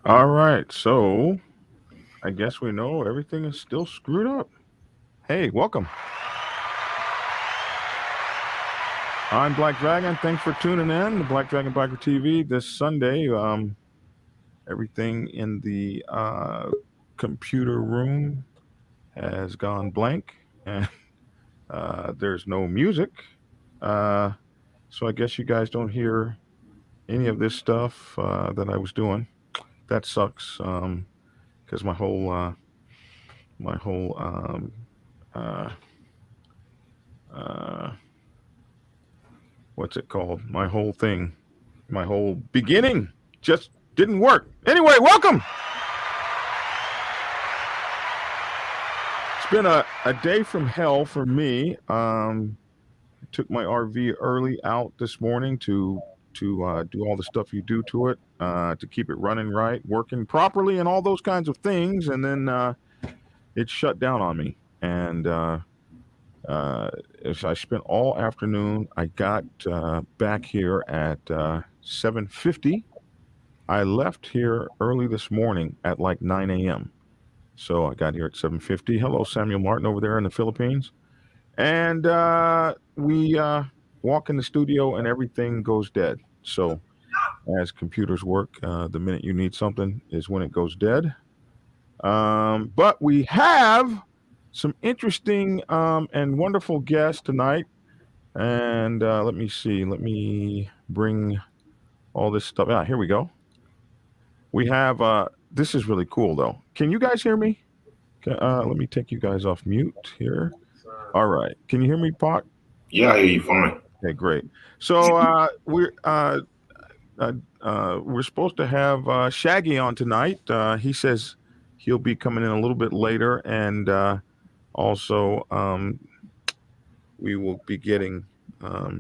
All right, so I guess we know everything is still screwed up. Hey, welcome. I'm Black Dragon. Thanks for tuning in to Black Dragon Biker TV this Sunday. Everything in the computer room has gone blank, and there's no music. So I guess you guys don't hear any of this stuff that I was doing. That sucks because my whole what's it called? My whole thing, my whole beginning just didn't work. Anyway, welcome. It's been a day from hell for me. I took my RV early out this morning to do all the stuff you do to it, to keep it running right, working properly, and all those kinds of things. And then it shut down on me. And as I spent all afternoon, I got back here at 7:50. I left here early this morning at like 9 a.m. So I got here at 7:50. Hello, Samuel Martin over there in the Philippines. And we walk in the studio and everything goes dead. So as computers work, the minute you need something is when it goes dead. But we have some interesting and wonderful guests tonight. And let me see. Let me bring all this stuff out. Here we go. We have, this is really cool, though. Can you guys hear me? Let me take you guys off mute here. All right. Can you hear me, Pac? Yeah, I hear you fine. Okay, great. So we're supposed to have Shaggy on tonight. He says he'll be coming in a little bit later, and also we will be getting. Let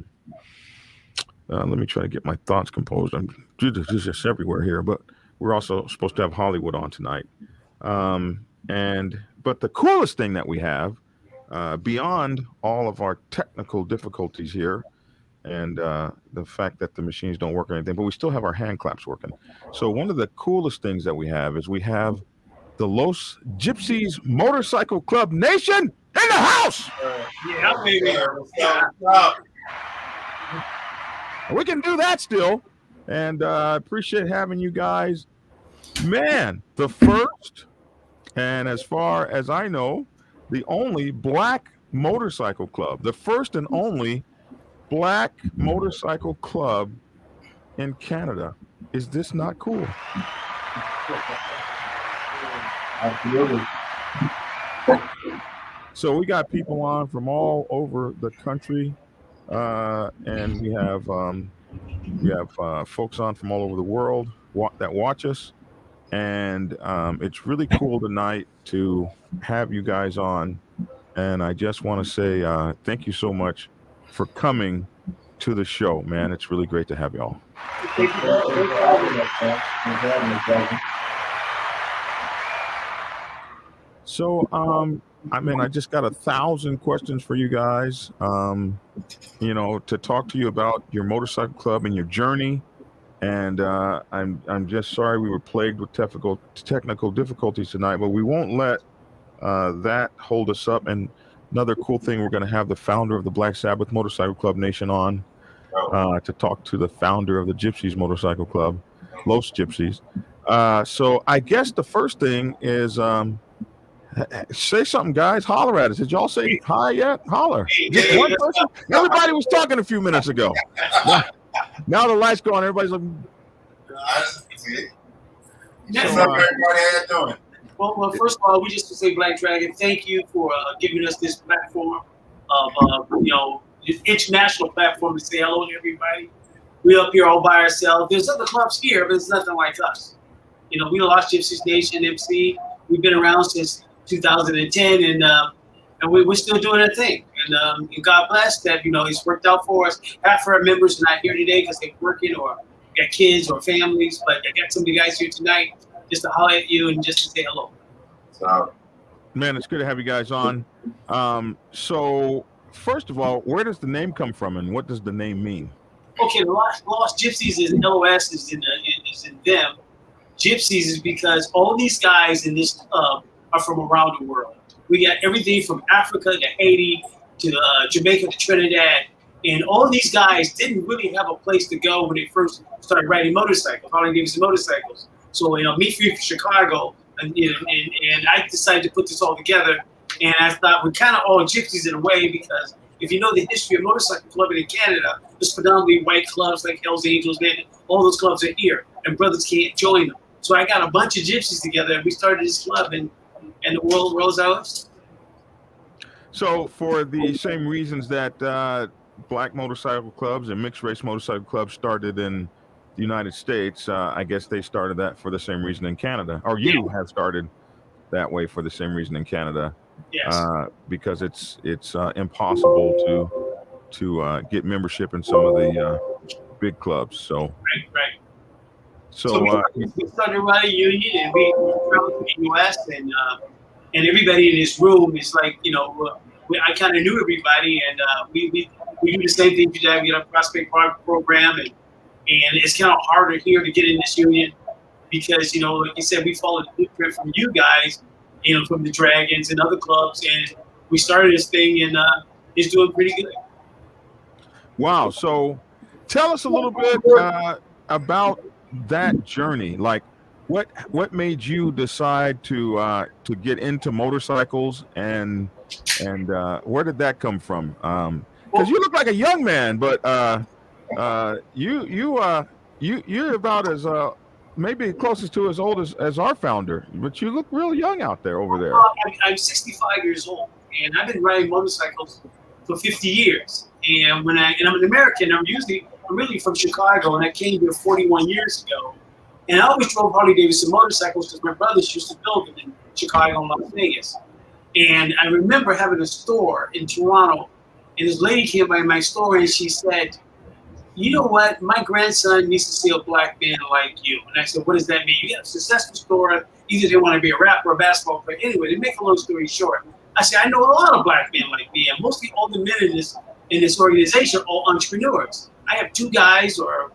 me try to get my thoughts composed. I'm just everywhere here, but we're also supposed to have Hollywood on tonight. But the coolest thing that we have, beyond all of our technical difficulties here, and the fact that the machines don't work or anything, but we still have our hand claps working. So one of the coolest things that we have is we have the Los Gypsies Motorcycle Club Nation in the house. Yeah, baby. We can do that still, and I appreciate having you guys. Man, the first, and as far as I know, the only black motorcycle club, the first and only black motorcycle club in Canada. Is this not cool? Absolutely. So we got people on from all over the country, and we have folks on from all over the world that watch us, and it's really cool tonight to have you guys on. And I just want to say thank you so much for coming to the show, man. It's really great to have y'all. So, I mean, I just got 1,000 questions for you guys, to talk to you about your motorcycle club and your journey. And I'm just sorry we were plagued with technical difficulties tonight, but we won't let that hold us up. And another cool thing, we're going to have the founder of the Black Sabbath Motorcycle Club Nation on to talk to the founder of the Gypsies Motorcycle Club, Los Gypsies. So I guess the first thing is say something, guys. Holler at us. Did y'all say hi yet? Holler. Just one person? Everybody was talking a few minutes ago. Now the lights go on. Everybody's looking. What's up, everybody? How you doing? Well, first of all, we just to say Black Dragon, thank you for giving us this platform of, this international platform to say hello to everybody. We up here all by ourselves. There's other clubs here, but it's nothing like us. We the Los Gypsies Nation MC. We've been around since 2010, and we're still doing our thing. And God bless that, it's worked out for us. Half of our members are not here today because they're working or got kids or families, but I got some of the guys here tonight just to holler at you and just to say hello. Man, it's good to have you guys on. So, first of all, where does the name come from, and what does the name mean? Okay, the Lost Gypsies is LOS is in them. Gypsies is because all these guys in this club are from around the world. We got everything from Africa to Haiti to Jamaica to Trinidad. And all these guys didn't really have a place to go when they first started riding motorcycles, Harley Davidson motorcycles. So, me from Chicago, and I decided to put this all together. And I thought we're kind of all gypsies in a way because if you know the history of motorcycle clubbing in Canada, there's predominantly white clubs like Hell's Angels, man. All those clubs are here, and brothers can't join them. So I got a bunch of gypsies together, and we started this club, and the world rolls out. So, for the same reasons that black motorcycle clubs and mixed race motorcycle clubs started in the United States, I guess they started that for the same reason in Canada, or you have started that way for the same reason in Canada. Yes. Because it's impossible to get membership in some of the big clubs. So right. So we started running a union, and we traveled to the U.S. and everybody in this room is like, I kind of knew everybody, and we do the same thing today. We get a prospect program, and it's kind of harder here to get in this union because, like you said, we followed the blueprint from you guys, from the Dragons and other clubs, and we started this thing, and it's doing pretty good. Wow. So tell us a little bit about that journey. Like, what made you decide to get into motorcycles, and where did that come from? Because you look like a young man, but you're about as maybe closest to as old as our founder, but you look real young out there over there. I'm 65 years old, and I've been riding motorcycles for 50 years. And I'm an American. I'm really from Chicago, and I came here 41 years ago. And I always drove Harley Davidson motorcycles because my brothers used to build them in Chicago and Las Vegas. And I remember having a store in Toronto, and this lady came by my store and she said, "You know what? My grandson needs to see a black man like you." And I said, "What does that mean?" You got a successful store. Either they want to be a rapper or a basketball player. Anyway, to make a long story short, I said, "I know a lot of black men like me, and mostly all the men in this organization are all entrepreneurs. I have two guys, or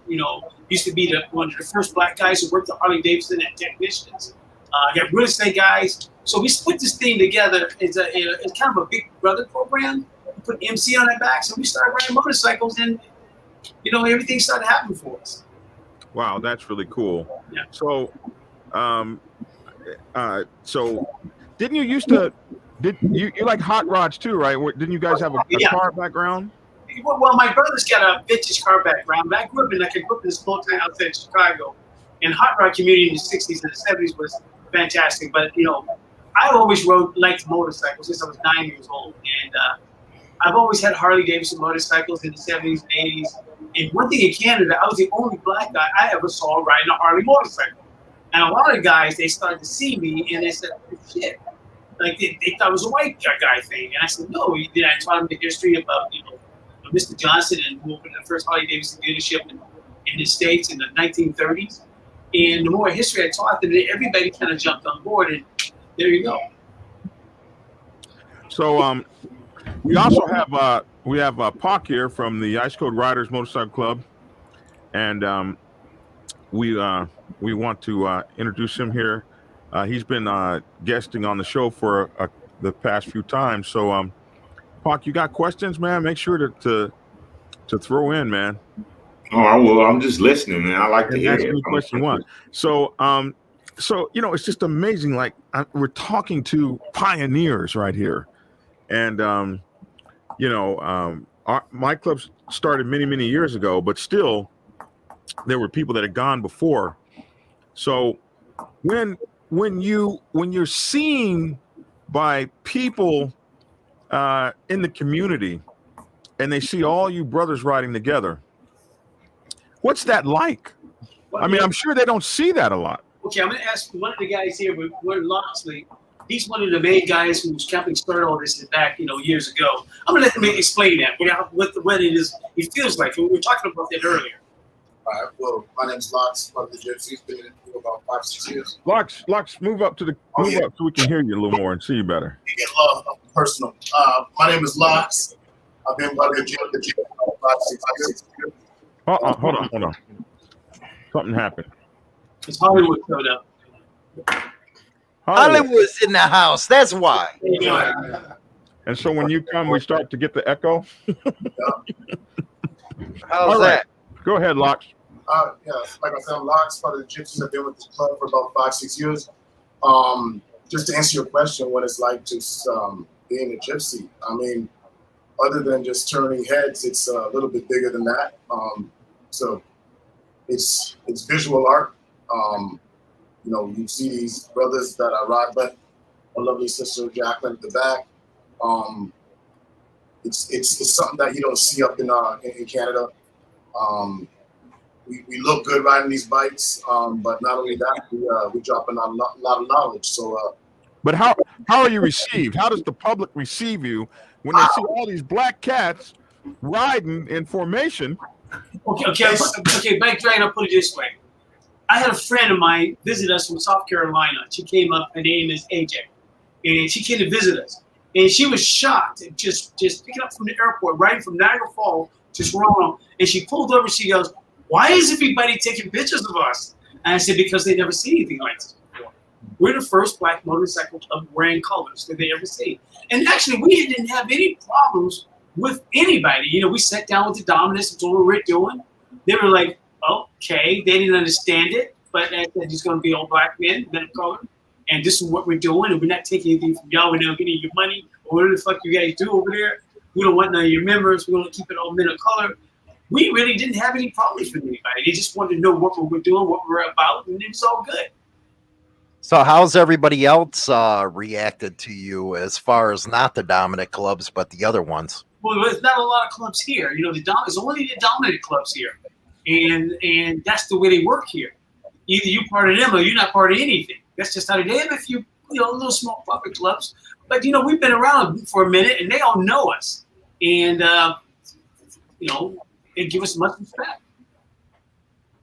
used to be one of the first black guys who worked at Harley Davidson and technicians. I got real estate guys. So we put this thing together. It's kind of a big brother program. We put MC on our backs, and we started riding motorcycles, and everything started happening for us." Wow, that's really cool. Yeah. So, so didn't you used to? Did you like hot rods too, right? Didn't you guys have a car background? Well, my brother's got a vintage car background. I grew up in a small town outside Chicago, and hot rod community in the 60s and the 70s was fantastic. But I always liked motorcycles since I was 9 years old, and I've always had Harley Davidson motorcycles in the 70s and 80s. And one thing in Canada, I was the only black guy I ever saw riding a Harley motorcycle. And a lot of guys, they started to see me and they said, "Oh, shit." Like they thought it was a white guy thing. And I said, "No." Then I taught them the history about, Mr. Johnson, and who opened the first Harley Davidson dealership in the States in the 1930s. And the more history I taught them, everybody kind of jumped on board, and there you go. So we also have Pac here from the Ice Code Riders Motorcycle Club, and we want to introduce him here. He's been guesting on the show for the past few times. So Pac, you got questions, man? Make sure to throw in, man. Oh, I will. I'm just listening, man. I like to hear it. Any question you want. So it's just amazing. Like we're talking to pioneers right here, and my club started many years ago, but still there were people that had gone before. So when when you're seen by people in the community and they see all you brothers riding together, what's that like? Well, I mean, I'm sure they don't see that a lot. Okay, I'm going to ask one of the guys here. We're Loxley. He's one of the main guys who's helping start all this back, years ago. I'm going to let him explain that what it is. It feels like. We were talking about that earlier. All right. Well, my name's Lox, one of the Gypsies. Been in it for about 5-6 years. Lox, move up up so we can hear you a little more and see you better. You get love personal. My name is Lox. I've been running the gym for 5-6 years. Hold on. Something happened. It's Hollywood showed up. Hollywood's in the house. That's why. And so when you come, we start to get the echo. How's that? Go ahead, Lox. Yeah, like I said, I'm Lox, part of the Gypsies. I've been with the club for about 5-6 years. Just to answer your question, what it's like just being a Gypsy. I mean, other than just turning heads, it's a little bit bigger than that. So it's visual art. You see these brothers that I ride with, a lovely sister Jacqueline at the back. It's something that you don't see up in Canada. We look good riding these bikes, but not only that, we drop in a lot of knowledge. So, but how are you received? How does the public receive you when they see all these black cats riding in formation? Okay. Back Dragon, I'll put it this way. I had a friend of mine visit us from South Carolina. She came up. Her name is AJ, and she came to visit us. And she was shocked, just picking up from the airport, riding from Niagara Falls to Toronto. And she pulled over. She goes, "Why is everybody taking pictures of us?" And I said, "Because they never see anything like this before. We're the first black motorcycle club wearing colors that they ever see." And actually, we didn't have any problems with anybody. We sat down with the dominants and told them what we're doing. They were like, okay, they didn't understand it, but it's going to be all black men of color, and this is what we're doing, and we're not taking anything from y'all. We're not getting your money, or whatever the fuck you guys do over there. We don't want none of your members. We're going to keep it all men of color. We really didn't have any problems with anybody. They just wanted to know what we were doing, what we were about, and it was all good. So how's everybody else reacted to you as far as not the dominant clubs, but the other ones? Well, there's not a lot of clubs here. There's only the dominant clubs here. And that's the way they work here. Either you're part of them or you're not part of anything. That's just how they have a few, little small puppet clubs. But, we've been around for a minute and they all know us. And, they give us much respect.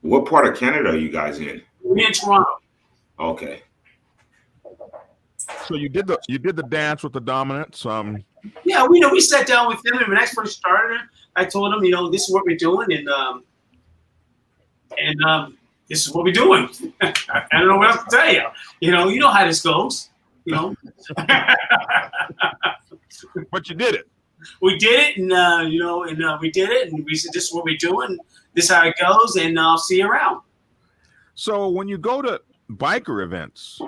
What part of Canada are you guys in? We're in Toronto. Okay. So you did the dance with the dominants. Yeah, we sat down with them, and when I first started, I told them, this is what we're doing, and this is what we're doing. I don't know what else to tell you. You know how this goes. But you did it. We did it, and we did it, and we said, this is what we're doing. This is how it goes, and I'll see you around. So when you go to biker events,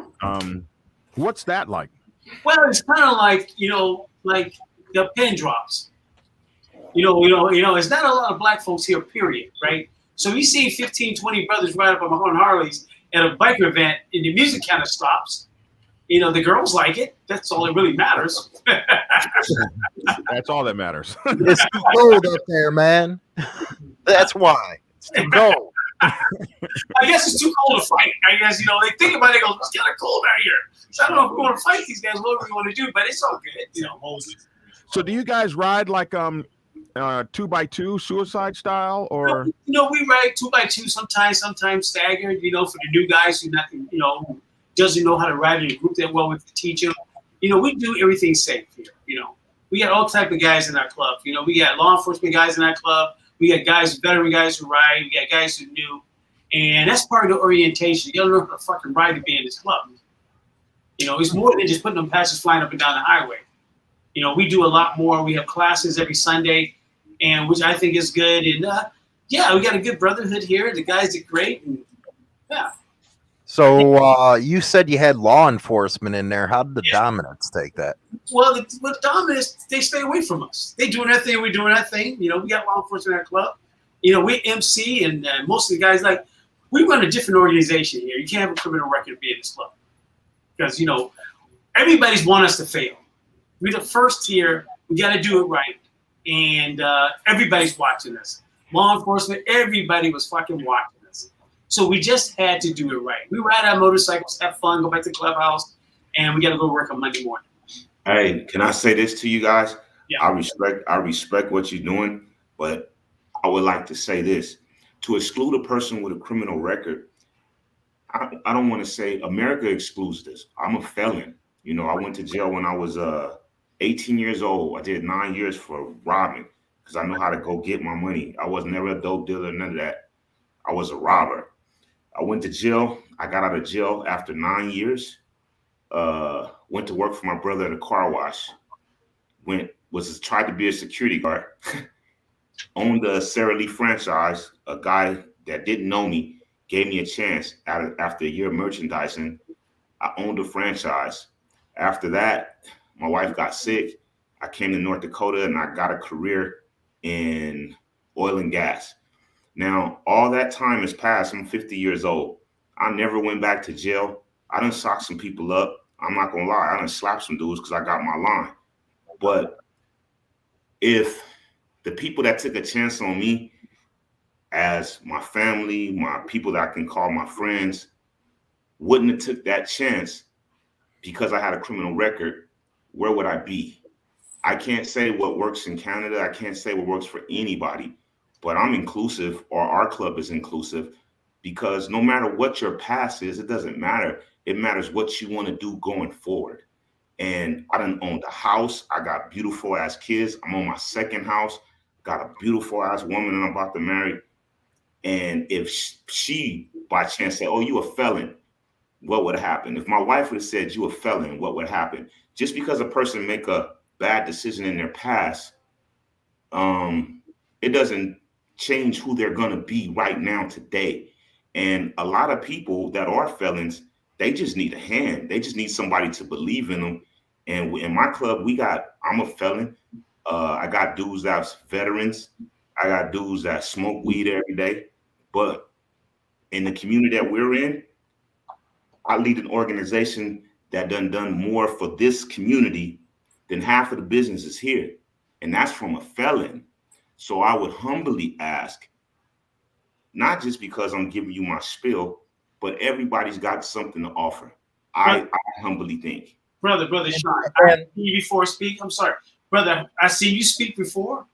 what's that like? Well, it's kind of like, like the pin drops. It's not a lot of black folks here, period, right? So you see 15, 20 brothers ride up on Harleys at a biker event, and the music kind of stops. The girls like it. That's all that really matters. That's all that matters. It's too cold up there, man. That's why. It's too cold. I guess it's too cold to fight. I guess, they think about it, they go, it's kind of cold out here. So I don't know if we want to fight these guys, whatever we want to do, but it's all good, So do you guys ride like 2x2 suicide style, or? We ride 2x2 sometimes staggered, for the new guys who who doesn't know how to ride in a group that well with the teacher. We do everything safe here, We got all type of guys in our club. We got law enforcement guys in our club. We got veteran guys who ride. We got guys who new. And that's part of the orientation. You don't know how to fucking ride to be in this club. It's more than just putting them passes flying up and down the highway. We do a lot more. We have classes every Sunday, and which I think is good. And we got a good brotherhood here. The guys are great. And yeah. So you said you had law enforcement in there. How did the dominants take that? Well, the dominants, they stay away from us. They doing their thing, we doing our thing. We got law enforcement in our club. We MC, and most of the guys, we run a different organization here. You can't have a criminal record to be in this club. because everybody's want us to fail. We're the first tier. We got to do it right, and everybody's watching us. Law enforcement, everybody was fucking watching us. So we just had to do it right. We ride our motorcycles, have fun, go back to the clubhouse, and we got to go work on Monday morning. Hey, can I say this to you guys? Yeah. I respect what you're doing, but I would like to say this. To exclude a person with a criminal record, I don't want to say America excludes this. I'm a felon. I went to jail when I was 18 years old. I did 9 years for robbing because I know how to go get my money. I was never a dope dealer, none of that. I was a robber. I went to jail. I got out of jail after 9 years. Went to work for my brother at a car wash. Tried to be a security guard. Owned a Sara Lee franchise. A guy that didn't know me gave me a chance after a year of merchandising. I owned a franchise. After that, my wife got sick. I came to North Dakota and I got a career in oil and gas. Now, all that time has passed. I'm 50 years old. I never went back to jail. I done socked some people up. I'm not going to lie. I done slapped some dudes because I got my line. But if the people that took a chance on me as my family, my people that I can call my friends, wouldn't have took that chance because I had a criminal record, where would I be? I can't say what works in Canada. I can't say what works for anybody, but I'm inclusive, or our club is inclusive, because no matter what your past is, it doesn't matter. It matters what you want to do going forward. And I done owned a house. I got beautiful ass kids. I'm on my second house. Got a beautiful ass woman that I'm about to marry. And if she by chance said, "Oh, you a felon," what would happen? If my wife would have said, "You a felon," what would happen? Just because a person make a bad decision in their past, it doesn't change who they're going to be right now today. And a lot of people that are felons, they just need a hand. They just need somebody to believe in them. And in my club, I'm a felon. I got dudes that's veterans. I got dudes that smoke weed every day. But in the community that we're in, I lead an organization that done more for this community than half of the businesses here. And that's from a felon. So I would humbly ask, not just because I'm giving you my spiel, but everybody's got something to offer. I humbly think. Brother Sean, I see you before speak. I'm sorry. Brother, I see you speak before.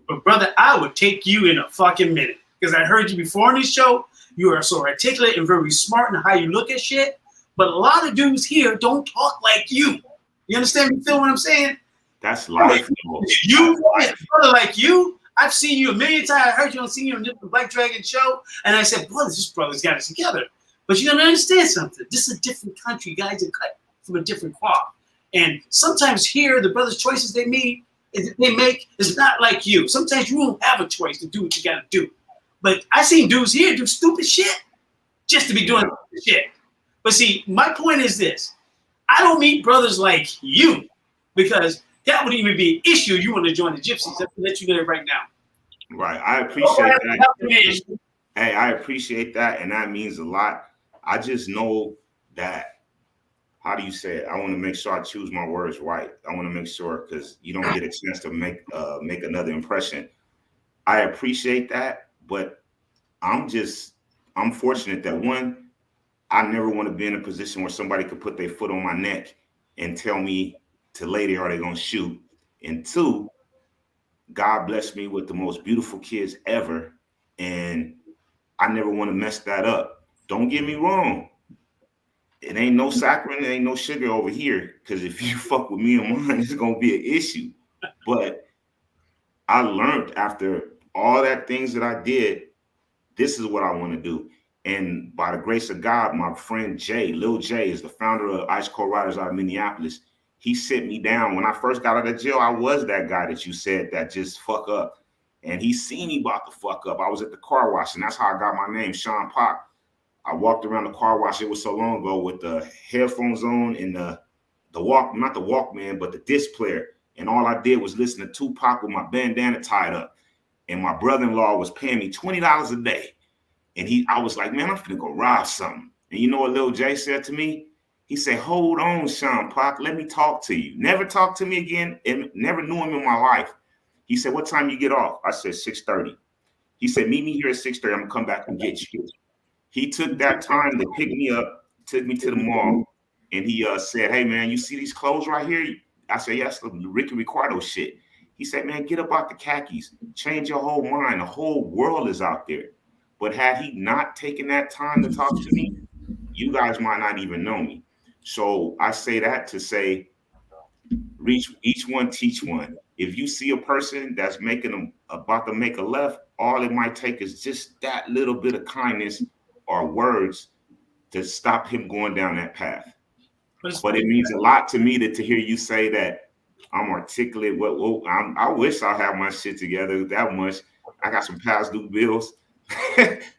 But brother, I would take you in a fucking minute. Because I heard you before on this show. You are so articulate and very smart in how you look at shit. But a lot of dudes here don't talk like you. You understand me? Feel what I'm saying? That's life. You, brother, like you, I've seen you a million times. I heard you on seeing you on the Black Dragon show. And I said, brother, this brother's got it together. But you don't understand something. This is a different country. Guys are cut from a different cloth. And sometimes here, the brothers' choices they make is not like you. Sometimes you don't have a choice to do what you got to do. But I seen dudes here do stupid shit just to be doing shit. But see, my point is this. I don't meet brothers like you because that would even be an issue. You want to join the Gypsies. I'll let you know it right now. Right. I appreciate that. Hey, I appreciate that. And that means a lot. I just know that, how do you say it? I want to make sure I choose my words right. I want to make sure, because you don't get a chance to make another impression. I appreciate that, but I'm fortunate that, one, I never want to be in a position where somebody could put their foot on my neck and tell me to lay there or they're going to shoot. And two, God blessed me with the most beautiful kids ever. And I never want to mess that up. Don't get me wrong. It ain't no saccharin, it ain't no sugar over here. Because if you fuck with me and mine, it's going to be an issue. But I learned after all that things that I did, this is what I want to do. And by the grace of God, my friend Jay, Lil Jay, is the founder of Ice Cold Riders out of Minneapolis. He sent me down. When I first got out of jail, I was that guy that you said that just fuck up. And he seen me about to fuck up. I was at the car wash, and that's how I got my name, Sean Pop. I walked around the car wash, it was so long ago, with the headphones on and the not the Walkman, but the disc player. And all I did was listen to Tupac with my bandana tied up. And my brother-in-law was paying me $20 a day. And I was like, man, I'm finna go rob something. And you know what Lil J said to me? He said, hold on, Sean Park, let me talk to you. Never talked to me again, and never knew him in my life. He said, what time you get off? I said, 6:30. He said, meet me here at 6:30. I'm going to come back and get you. He took that time to pick me up, took me to the mall, and he said, hey, man, you see these clothes right here? I said, yes, the Ricky Ricardo shit. He said, man, get up out the khakis. Change your whole mind. The whole world is out there. But had he not taken that time to talk to me, you guys might not even know me. So I say that to say, reach each one, teach one. If you see a person that's about to make a left, all it might take is just that little bit of kindness or words to stop him going down that path. But it means a lot to me to hear you say that I'm articulate. I wish I had my shit together that much. I got some past due bills.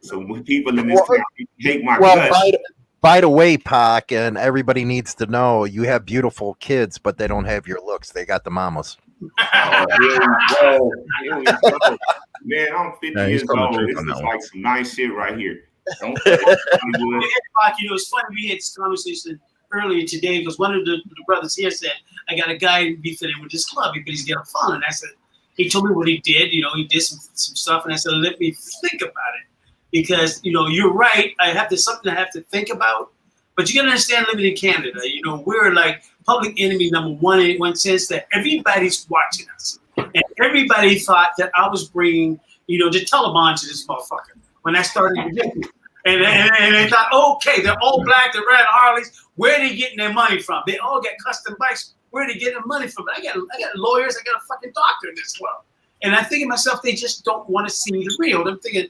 So when people in this town hate my guts. By the way, Pac, and everybody needs to know, you have beautiful kids, but they don't have your looks. They got the mamas. Oh, here we go. Here we go. Man, I'm 50 years old. This is like some nice shit right here. Don't it's funny we had this conversation earlier today because one of the brothers here said, I got a guy to be fitted with this club because he's getting fun. And I said, he told me what he did. He did some stuff. And I said, let me think about it. Because, you're right. Something I have to think about. But you got to understand living in Canada. We're like public enemy number one in one sense that everybody's watching us. And everybody thought that I was bringing, the Taliban to this motherfucker when I started to get it. And they thought, okay, they're all black, they're riding Harleys. Where are they getting their money from? They all get custom bikes. Where are they getting their money from? I got lawyers. I got a fucking doctor in this club. And I think to myself, they just don't want to see the real. I'm thinking,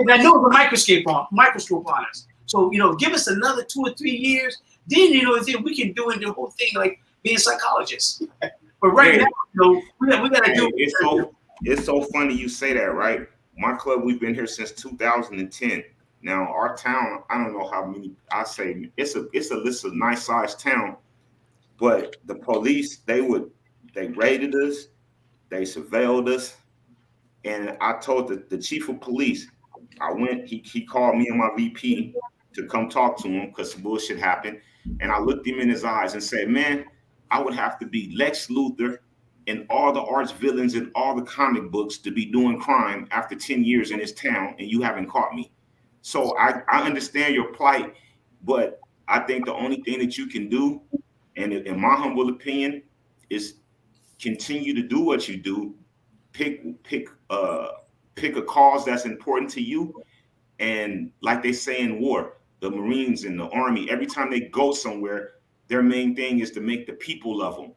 I know the microscope on us. So, give us another 2 or 3 years. Then, then we can do the whole thing like being psychologists. But right now, we got to do it's so funny you say that, right? My club, we've been here since 2010. Now, our town, I don't know how many, I say it's a nice sized town, but the police, they raided us, they surveilled us. And I told the chief of police, he called me and my VP to come talk to him because some bullshit happened. And I looked him in his eyes and said, man, I would have to be Lex Luthor and all the arch villains in all the comic books to be doing crime after 10 years in this town, and you haven't caught me. So I understand your plight, but I think the only thing that you can do, and in my humble opinion, is continue to do what you do. Pick a cause that's important to you, and like they say in war, the Marines and the Army, every time they go somewhere, their main thing is to make the people love them.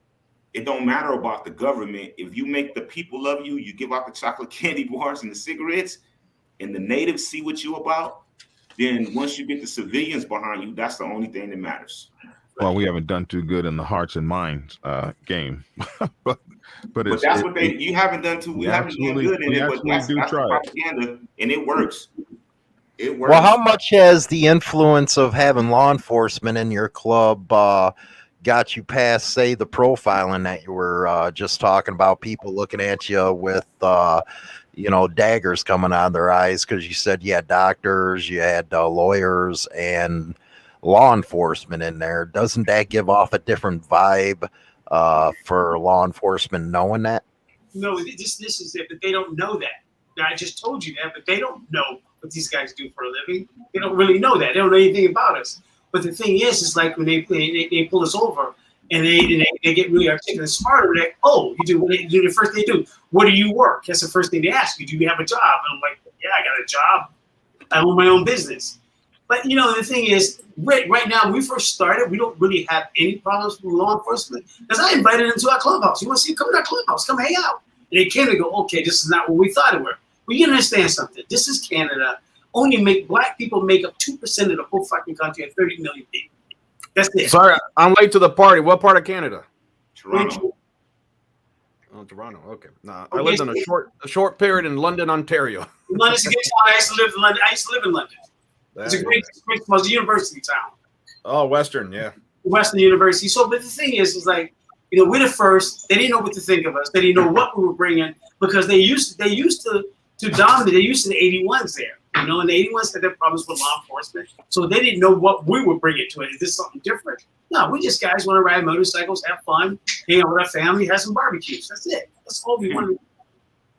It don't matter about the government. If you make the people love you, you give out the chocolate candy bars and the cigarettes, and the natives see what you about, then once you get the civilians behind you, that's the only thing that matters. Well, we haven't done too good in the hearts and minds game, but that's what you haven't done too. We haven't done good in it, but that's propaganda, and it works. It works. Well, how much has the influence of having law enforcement in your club got you past, say, the profiling that you were just talking about? People looking at you with daggers coming out of their eyes because you said you had doctors, you had lawyers, and law enforcement in there. Doesn't that give off a different vibe for law enforcement knowing that? No, this is it, but they don't know that. Now, I just told you that, but they don't know what these guys do for a living. They don't really know that. They don't know anything about us. But the thing is like when they pull us over and they get really articulate and smarter, they're like, oh, you do what they do. The first thing they do, where do you work? That's the first thing they ask you. Do you have a job? And I'm like, yeah, I got a job. I own my own business. But the thing is, right now, when we first started, we don't really have any problems with law enforcement because I invited them to our clubhouse. You want to see? Come to our clubhouse. Come hang out. And they came and go, okay, this is not what we thought it were. But you understand something. This is Canada. Black people make up 2% of the whole fucking country at 30 million people. That's it. Sorry, I'm late to the party. What part of Canada? Toronto. Oh, Toronto. Okay. Nah, I lived in a short period in London, Ontario. London's a good town. I used to live in London. It's a great most university town. Oh, Western, yeah. Western University. So, but the thing is like, we're the first. They didn't know what to think of us. They didn't know what we were bringing because they used to dominate. They used to the 81s there. You know, and the 81s had their problems with law enforcement, so they didn't know what we were bringing to it. Is this something different? No, we just guys want to ride motorcycles, have fun, hang out with our family, have some barbecues. That's it. That's all we want to do.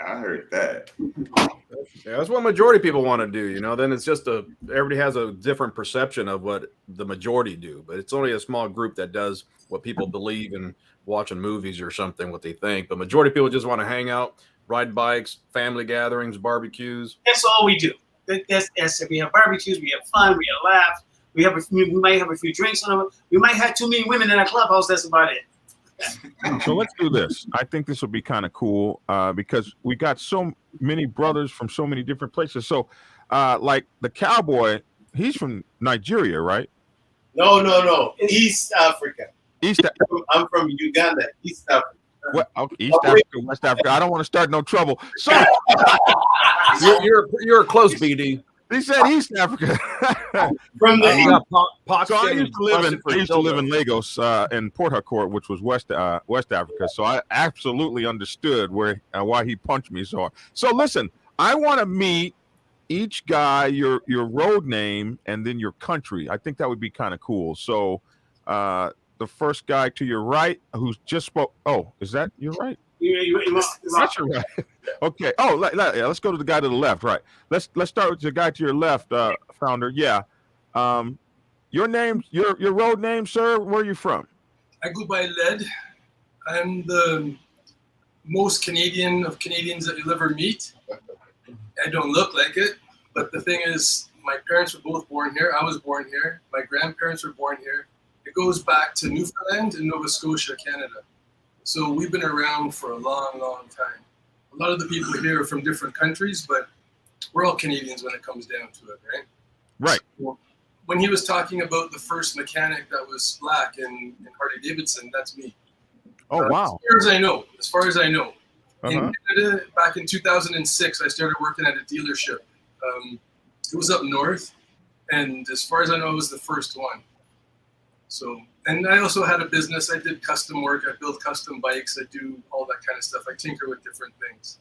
I heard that. Yeah, that's what majority of people want to do. You know, then it's just everybody has a different perception of what the majority do, but it's only a small group that does what people believe in watching movies or something, what they think. But majority of people just want to hang out, ride bikes, family gatherings, barbecues. That's all we do. That's it. We have barbecues, we have fun, we have laughs, we might have a few drinks on them. We might have too many women in our clubhouse. That's about it. So let's do this. I think this will be kind of cool because we got so many brothers from so many different places. So, like the cowboy, he's from Nigeria, right? No. East Africa. East. I'm from Uganda, East Africa. What? Okay, East Africa, West Africa. I don't want to start no trouble. So you're close, BD. he said East Africa. From the So I used to live in Lagos, in Port Harcourt, which was West Africa. So I absolutely understood why he punched me so hard. So listen, I want to meet each guy, your road name, and then your country. I think that would be kind of cool. So the first guy to your right, who's just spoke. Oh, is that your right? That's your right. Okay. Oh, let's go to the guy to the left. Right. Let's start with the guy to your left, founder. Yeah. Your name, your road name, sir. Where are you from? I go by Led. I'm the most Canadian of Canadians that you'll ever meet. I don't look like it, but the thing is, my parents were both born here. I was born here. My grandparents were born here. It goes back to Newfoundland and Nova Scotia, Canada. So we've been around for a long, long time. A lot of the people here are from different countries, but we're all Canadians when it comes down to it, right? Right. So when he was talking about the first mechanic that was black in Harley Davidson, that's me. Oh, wow. As far as I know. In Canada, back in 2006, I started working at a dealership. It was up north, and as far as I know, it was the first one. So, and I also had a business. I did custom work. I build custom bikes. I do all that kind of stuff. I tinker with different things.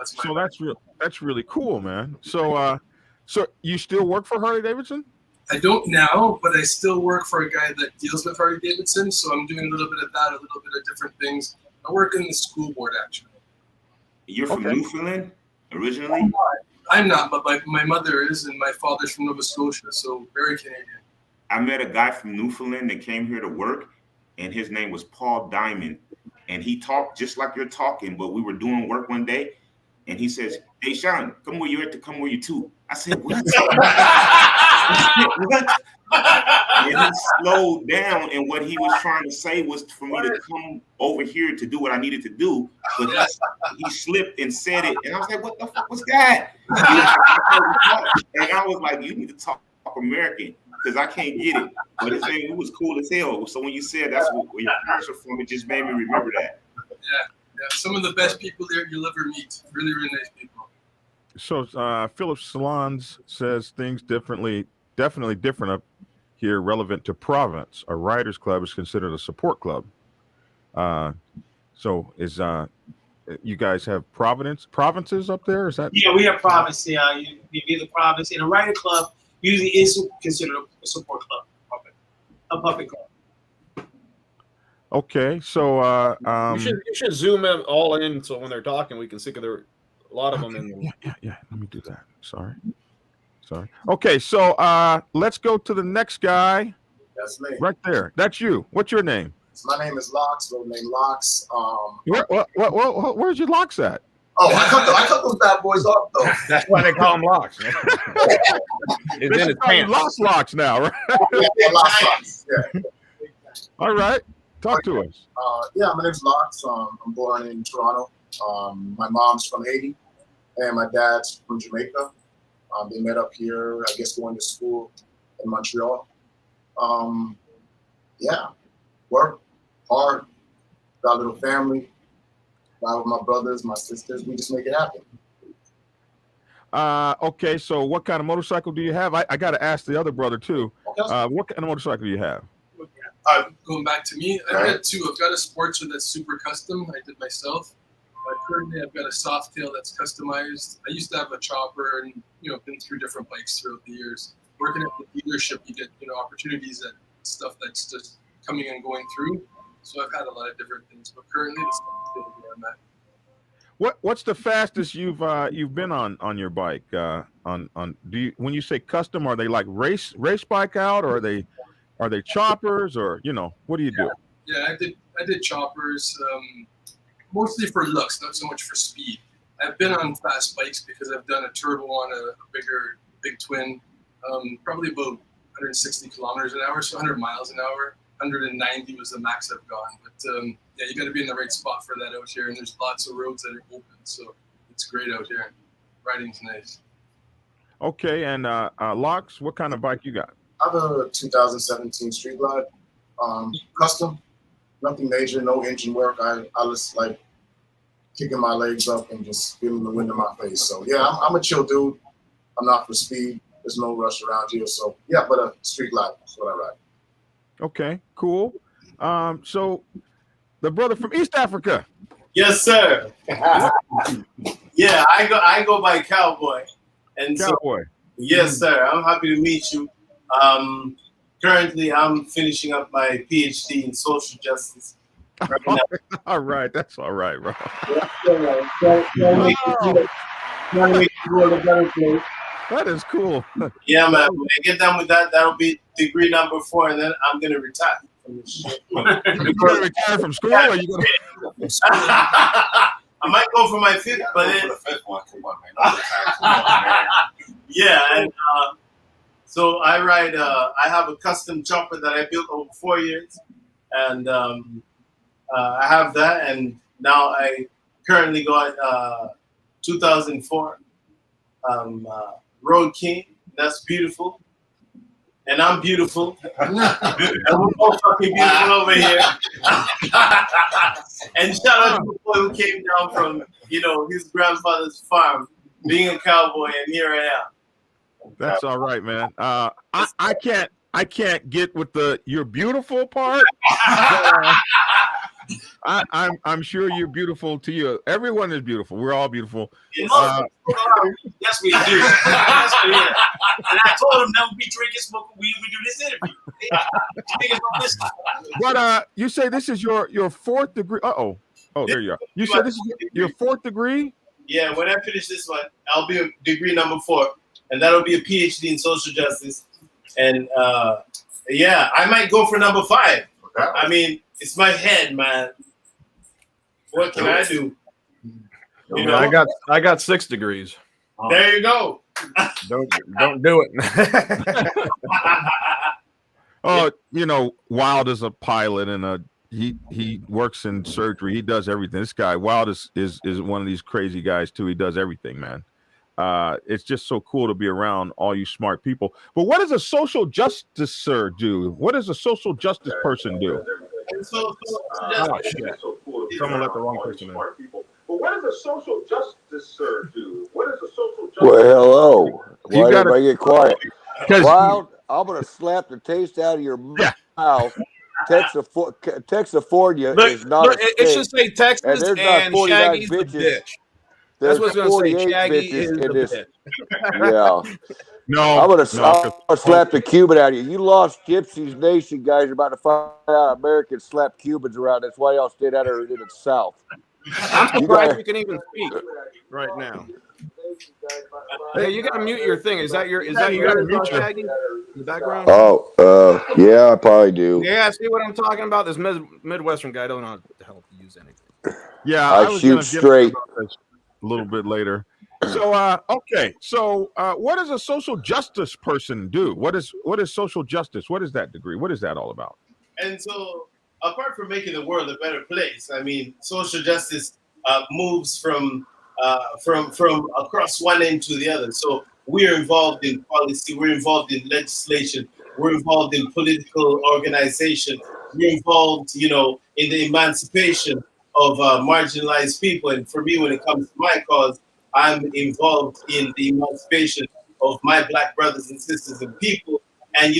So that's really cool, man. So so you still work for Harley Davidson? I don't now, but I still work for a guy that deals with Harley Davidson. So I'm doing a little bit of that, a little bit of different things. I work in the school board, actually. You're from Newfoundland originally? I'm not, but my mother is, and my father's from Nova Scotia, so very Canadian. I met a guy from Newfoundland that came here to work, and his name was Paul Diamond. And he talked just like you're talking, but we were doing work one day, and he says, "Hey, Sean, come where you at to come where you too." I said, "What?" What? And he slowed down, and what he was trying to say was for me to come over here to do what I needed to do, but he slipped and said it, and I was like, "What the fuck was that?" And I was like, "You need to talk American, because I can't get it." But it was cool as hell. So when you said that's where your parents are from, it just made me remember that. Yeah. Some of the best people there you'll ever meet. Really, really nice people. So Philip Salons says things definitely different up here relevant to province. A riders club is considered a support club. So is you guys have provinces up there? Is that? Yeah, we have province. Yeah, you be the province. And a rider club usually is considered a support club, a puppet club. Okay, so you should zoom in all in so when they're talking we can see a lot of them in. Yeah. Let me do that. Sorry. Okay, so let's go to the next guy. That's me. Right there. That's you. What's your name? So my name is Locks. Real name Locks. Where's your locks at? Oh, I cut those bad boys off though. That's why they call them locks. It's in his pants. Locks now, right? Yeah, Locks. Yeah. All right. Talk to us. Yeah, my name's Locks. I'm born in Toronto. My mom's from Haiti, and my dad's from Jamaica. They met up here, I guess, going to school in Montreal. Yeah, work hard, got a little family, got with my brothers, my sisters. We just make it happen. Okay, so what kind of motorcycle do you have? I got to ask the other brother too. Okay. What kind of motorcycle do you have? Going back to me, I've got two. I've got a Sportster that's super custom. I did myself. But currently, I've got a soft tail that's customized. I used to have a chopper, and been through different bikes throughout the years. Working at the dealership, you get opportunities at stuff that's just coming and going through. So I've had a lot of different things, but currently the soft tail is where I'm at. What's the fastest you've been on your bike? When you say custom, are they like race bike out, or are they choppers, or what do you do? Yeah, I did choppers, mostly for looks, not so much for speed. I've been on fast bikes because I've done a turbo on a big twin, probably about 160 kilometers an hour, so 100 miles an hour. 190 was the max I've gone. But yeah, you got to be in the right spot for that out here, and there's lots of roads that are open, so it's great out here. Riding's nice. Okay, and Locks, what kind of bike you got? I have a 2017 Street Glide, custom, nothing major, no engine work. I just like kicking my legs up and just feeling the wind in my face. So yeah, I'm a chill dude. I'm not for speed. There's no rush around here. So yeah, but a Street Glide is what I ride. Okay, cool. So the brother from East Africa. Yes, sir. Yeah, I go by Cowboy. And Cowboy. So, yes, sir. I'm happy to meet you. Currently, I'm finishing up my PhD in social justice. Right now. All right, that's all right, bro. That is cool. Yeah, man. When I get done with that, that'll be degree number 4, and then I'm gonna retire from this shit. You gonna retire from school, or you gonna? I might go for my 5th, but then yeah, and so I ride. I have a custom chopper that I built over 4 years, and I have that, and now I currently got 2004 Road King. That's beautiful. And I'm beautiful. And we're all fucking beautiful over here. And shout out to the boy who came down from, his grandfather's farm, being a cowboy, and here I am. That's all right, man. I can't get with the "you're beautiful" part. But, I'm sure you're beautiful to you. Everyone is beautiful. We're all beautiful. Yes, yes we do. Yes, we do. And I told him that we drinking, smoking weed. We do this interview. But you say this is your 4th degree. Oh, there you are. You said this is your 4th degree. Yeah, when I finish this one, I'll be a degree number 4, and that'll be a PhD in social justice. And yeah, I might go for number 5. I mean, it's my head, man. What can I do? I got 6 degrees. There you go. Don't do it. Oh, Wild is a pilot, and he works in surgery. He does everything. This guy, Wild, is one of these crazy guys too. He does everything, man. It's just so cool to be around all you smart people. But what does a social justice do? What does a social justice person do? Oh, shit. Someone let the wrong person in. But what does a social justice do? What is a social justice? Well, hello. You Why gotta- everybody get quiet? 'Cause- Wild, I'm gonna slap the taste out of your mouth. Texafornia is not Look, a it state, should say and Texas there's not and 49 Shaggy's the bitches. bitch. There's That's what's going to say. 48 Shaggy bitches is the in this. bitch. Yeah, No, I'm gonna slap the Cuban out of you. You Los Gypsies Nation guys are about to find out Americans slap Cubans around. That's why y'all stayed out there in the South. I'm surprised you can even speak right now. Hey, you got to mute your thing. Is that your Shaggy in the background? Oh, yeah, I probably do. Yeah, see what I'm talking about? This Midwestern guy don't know how to help use anything. Yeah, I was shoot gonna get straight. about this a little bit later. So, okay. So, what does a social justice person do? What is social justice? What is that degree? What is that all about? And so, apart from making the world a better place, I mean, social justice moves from across one end to the other. So we're involved in policy, we're involved in legislation, we're involved in political organization, we're involved, in the emancipation of marginalized people. And for me, when it comes to my cause, I'm involved in the emancipation of my Black brothers and sisters and people, and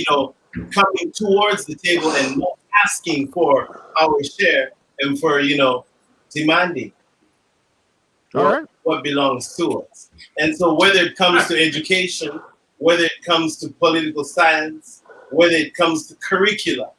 coming towards the table and not asking for our share and for demanding. All right. what belongs to us. And so whether it comes to education, whether it comes to political science, whether it comes to curricula,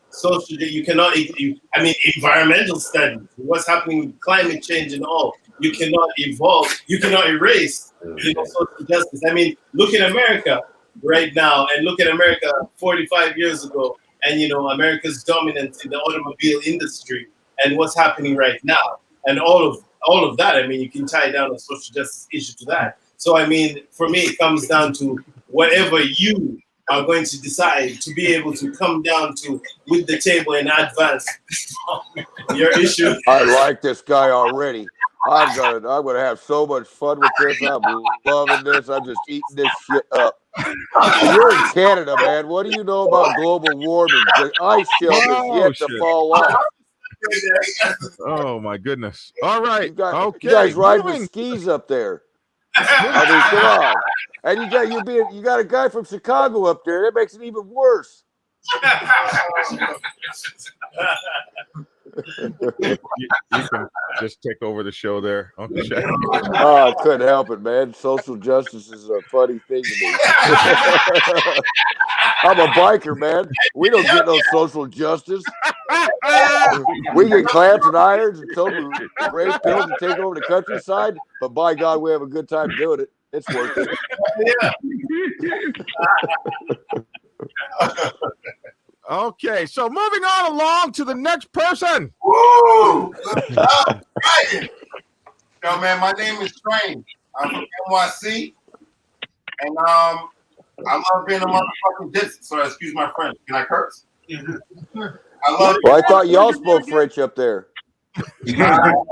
social, you cannot, I mean, environmental studies, what's happening with climate change and all, you cannot evolve, you cannot erase, social justice. I mean, look at America right now and look at America 45 years ago and, America's dominance in the automobile industry and what's happening right now. And all of that, I mean, you can tie down a social justice issue to that. So, I mean, for me, it comes down to whatever you are going to decide to be able to come down to with the table and advance your issue. I like this guy already. I'm gonna have so much fun with this. I'm loving this. I'm just eating this shit up. You're in Canada, man. What do you know about global warming? The ice shelf is yet to fall off. Oh my goodness! All right, okay. You guys riding the skis up there? I mean, come on. And you got a guy from Chicago up there. That makes it even worse. You can just take over the show there. Okay. Oh, I couldn't help it, man. Social justice is a funny thing to me. I'm a biker, man. We don't get no social justice. We get clamps and irons and told to raise pills and take over the countryside, but by God, we have a good time doing it. It's worth it. Okay, so moving on along to the next person. Woo! Right. Yo, man, my name is Train. I'm from NYC, and I love being a motherfucking gypsy. So excuse my French. Can I curse? Well, I thought y'all spoke French up there. I'm from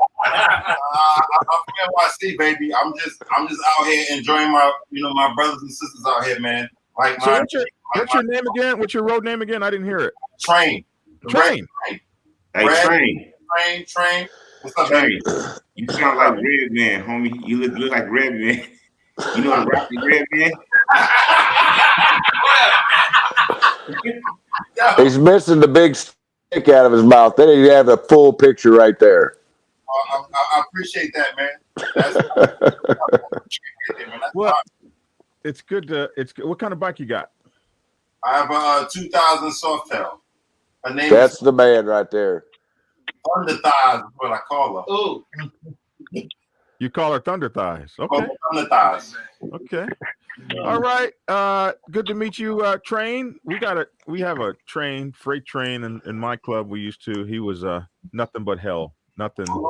NYC, baby. I'm just out here enjoying my brothers and sisters out here, man. Like, so what's your name again? What's your road name again? I didn't hear it. Train. Hey, Train. What's up, Train? You sound like Red Man, homie. You look like Red Man. You know I'm rapping Red Man. He's missing the big stick out of his mouth. Then you have a full picture right there. I appreciate that, man. Well, it's good. What kind of bike you got? I have a 2000 Softail. That's the man right there. Thunder Thighs is what I call her. Ooh. You call her Thunder Thighs. Okay. Thunder Thighs. Okay. All right. Good to meet you, Train. We have a freight train in my club. We used to. He was nothing but hell. Nothing. You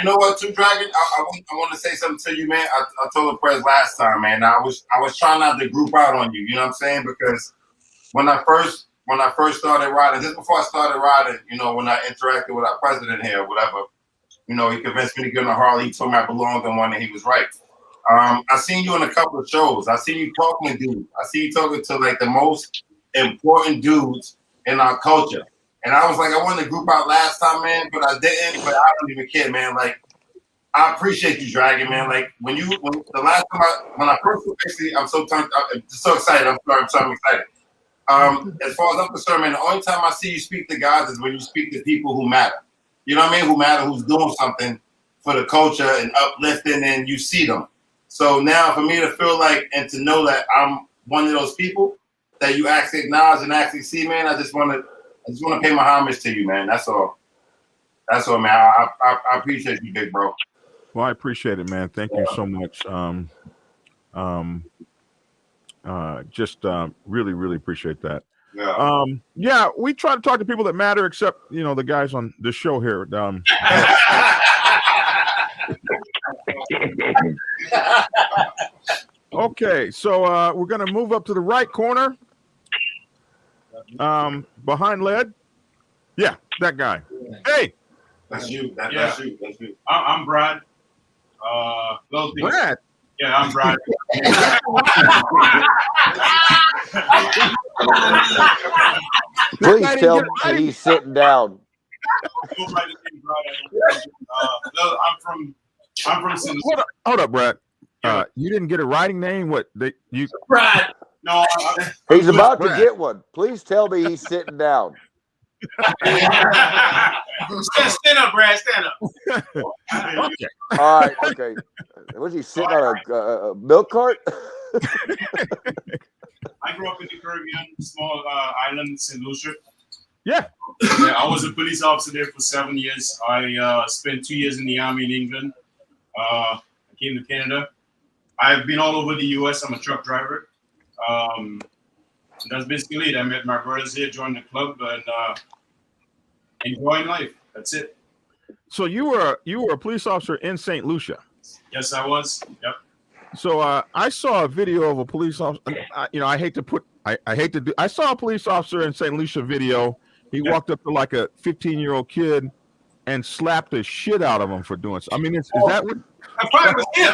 know what, too, Dragon? I want to say something to you, man. I told the press last time, man. I was trying not to group out on you. You know what I'm saying? Because when I first started riding, just before I started riding, when I interacted with our president here, or whatever, he convinced me to get on a Harley. He told me I belonged on one, and he was right. I seen you in a couple of shows. I seen you talking to dudes. I see you talking to like the most important dudes in our culture. And I was like, I wanted to group out last time, man, but I didn't. But I don't even care, man. Like, I appreciate you, Dragon, man. Like, when the last time when I first actually, I'm so excited. I'm excited. As far as I'm concerned, man, the only time I see you speak to guys is when you speak to people who matter. You know what I mean? Who matter, who's doing something for the culture and uplifting, and you see them. So now, for me to feel like and to know that I'm one of those people that you actually acknowledge and actually see, man, I just want to pay my homage to you, man. That's all. That's all, man. I appreciate you, big bro. Well, I appreciate it, man. Thank you so much. Really, really appreciate that. Yeah. We try to talk to people that matter, except the guys on the show here. Okay, so we're gonna move up to the right corner. Behind Led. Yeah, that guy. Hey. That's you. That's you. I'm Brad. Brad. Yeah, I'm Brad. Please tell me he's sitting down. I'm from Cincinnati. Hold up, Brad. You didn't get a writing name? What? Brad. No. He's about to get one. Please tell me he's sitting down. Stand up, Brad. Stand up. Okay. All right, okay. Was he sitting on a milk cart? I grew up in the Caribbean, small island, St. Lucia. Yeah. I was a police officer there for 7 years. I spent 2 years in the Army in England. I came to Canada. I've been all over the U.S. I'm a truck driver. That's basically it. I met my brothers here, joined the club, and enjoying life. That's it. So you were a police officer in St. Lucia. Yes, I was. Yep. So I saw a video of a police officer. I saw a police officer in St. Lucia video. He walked up to like a 15-year-old kid and slapped the shit out of him for doing so. I mean, is that what? I probably was him.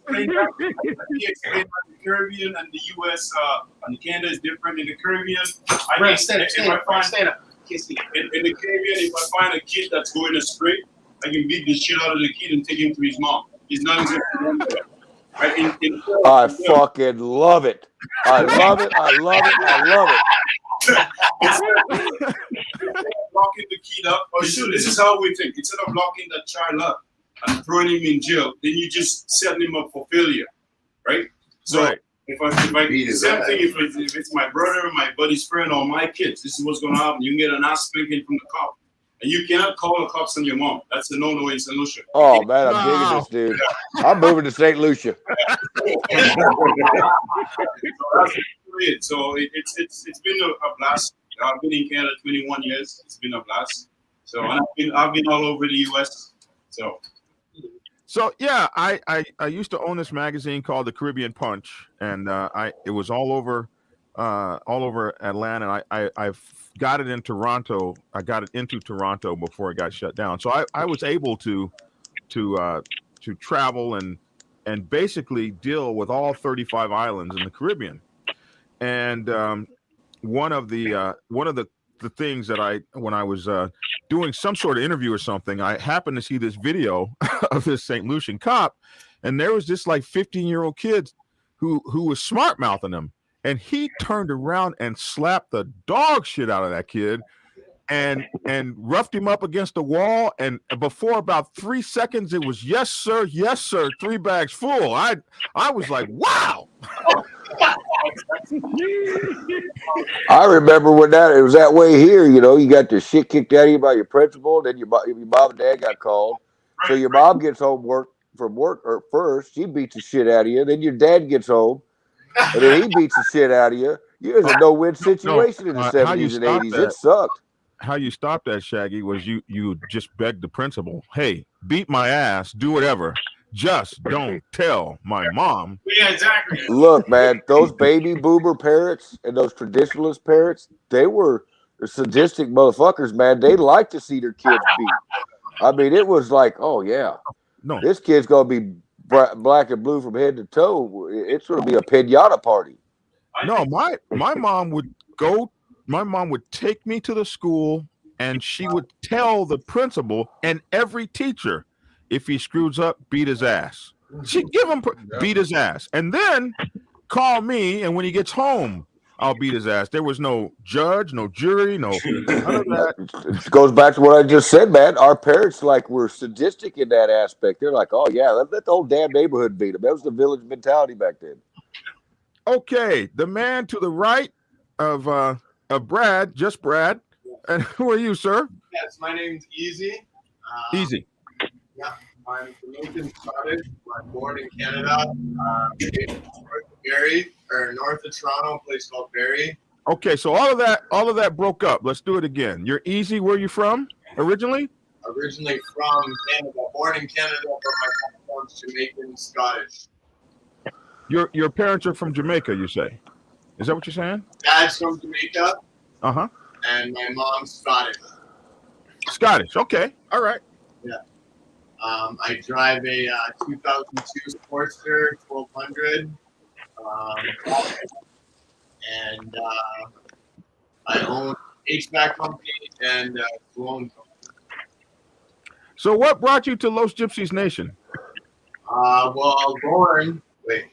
Let me explain the Caribbean and the U.S. And Canada is different. In the Caribbean, Stand up. In the Caribbean, if I find a kid that's going astray, I can beat the shit out of the kid and take him to his mom. He's not exactly right. I fucking love it. I love it. Locking the kid up. This is how we think. Instead of locking that child up and throwing him in jail, then you just set him up for failure, right? So right. if it's my brother, my buddy's friend, or my kids, this is what's going to happen. You can get an ass spanking from the cop. And you cannot call the cops on your mom. That's a no-no in St. Lucia. Oh, man, I'm digging this, dude. I'm moving to St. Lucia. So it's been a blast. I've been in Canada 21 years. It's been a blast. So I've been all over the U.S. So yeah, I used to own this magazine called The Caribbean Punch, and it was all over Atlanta. And I've got it in Toronto. I got it into Toronto before it got shut down. So I was able to travel and basically deal with all 35 islands in the Caribbean. And one of the things that when I was doing some sort of interview or something, I happened to see this video of this St. Lucian cop, and there was this like 15-year-old kid who was smart mouthing him, and he turned around and slapped the dog shit out of that kid and roughed him up against the wall. And before about 3 seconds, it was yes sir, 3 bags full. I was like, wow. I remember when it was that way here. You know, you got the shit kicked out of you by your principal, then your mom and dad got called. So your mom gets home from work first, she beats the shit out of you. Then your dad gets home, and then he beats the shit out of you. It was a no-win situation in the 70s and 80s. It sucked. How you stopped that, Shaggy, was you just begged the principal, hey, beat my ass, do whatever. Just don't tell my mom. Yeah, exactly. Look, man, those baby boomer parents and those traditionalist parents, they were sadistic motherfuckers, man. They like to see their kids beat. I mean, it was like, oh, yeah. No. This kid's going to be black and blue from head to toe. It's going to be a pinata party. No, my mom would take me to the school, and she would tell the principal and every teacher, if he screws up, beat his ass. She'd give him beat his ass, and then call me, and when he gets home, I'll beat his ass. There was no judge, no jury, none of that. It goes back to what I just said, man. Our parents were sadistic in that aspect. They're like, oh yeah, let the whole damn neighborhood beat him. That was the village mentality back then. Okay, the man to the right of Brad, just Brad, and who are you, sir? Yes, my name's Easy. Easy. Yeah, I'm Jamaican Scottish. I'm born in Canada, north of Toronto, a place called Barrie. Okay, so all of that broke up. Let's do it again. You're Easy. Where are you from originally? Originally from Canada, born in Canada, but my mom's Jamaican Scottish. Your parents are from Jamaica, you say? Is that what you're saying? Dad's from Jamaica. Uh-huh. And my mom's Scottish. Scottish. Okay. All right. Yeah. I drive a 2002 Sportster 1200. And I own HVAC company and loan company. So what brought you to Los Gypsies Nation? Well, born Wait.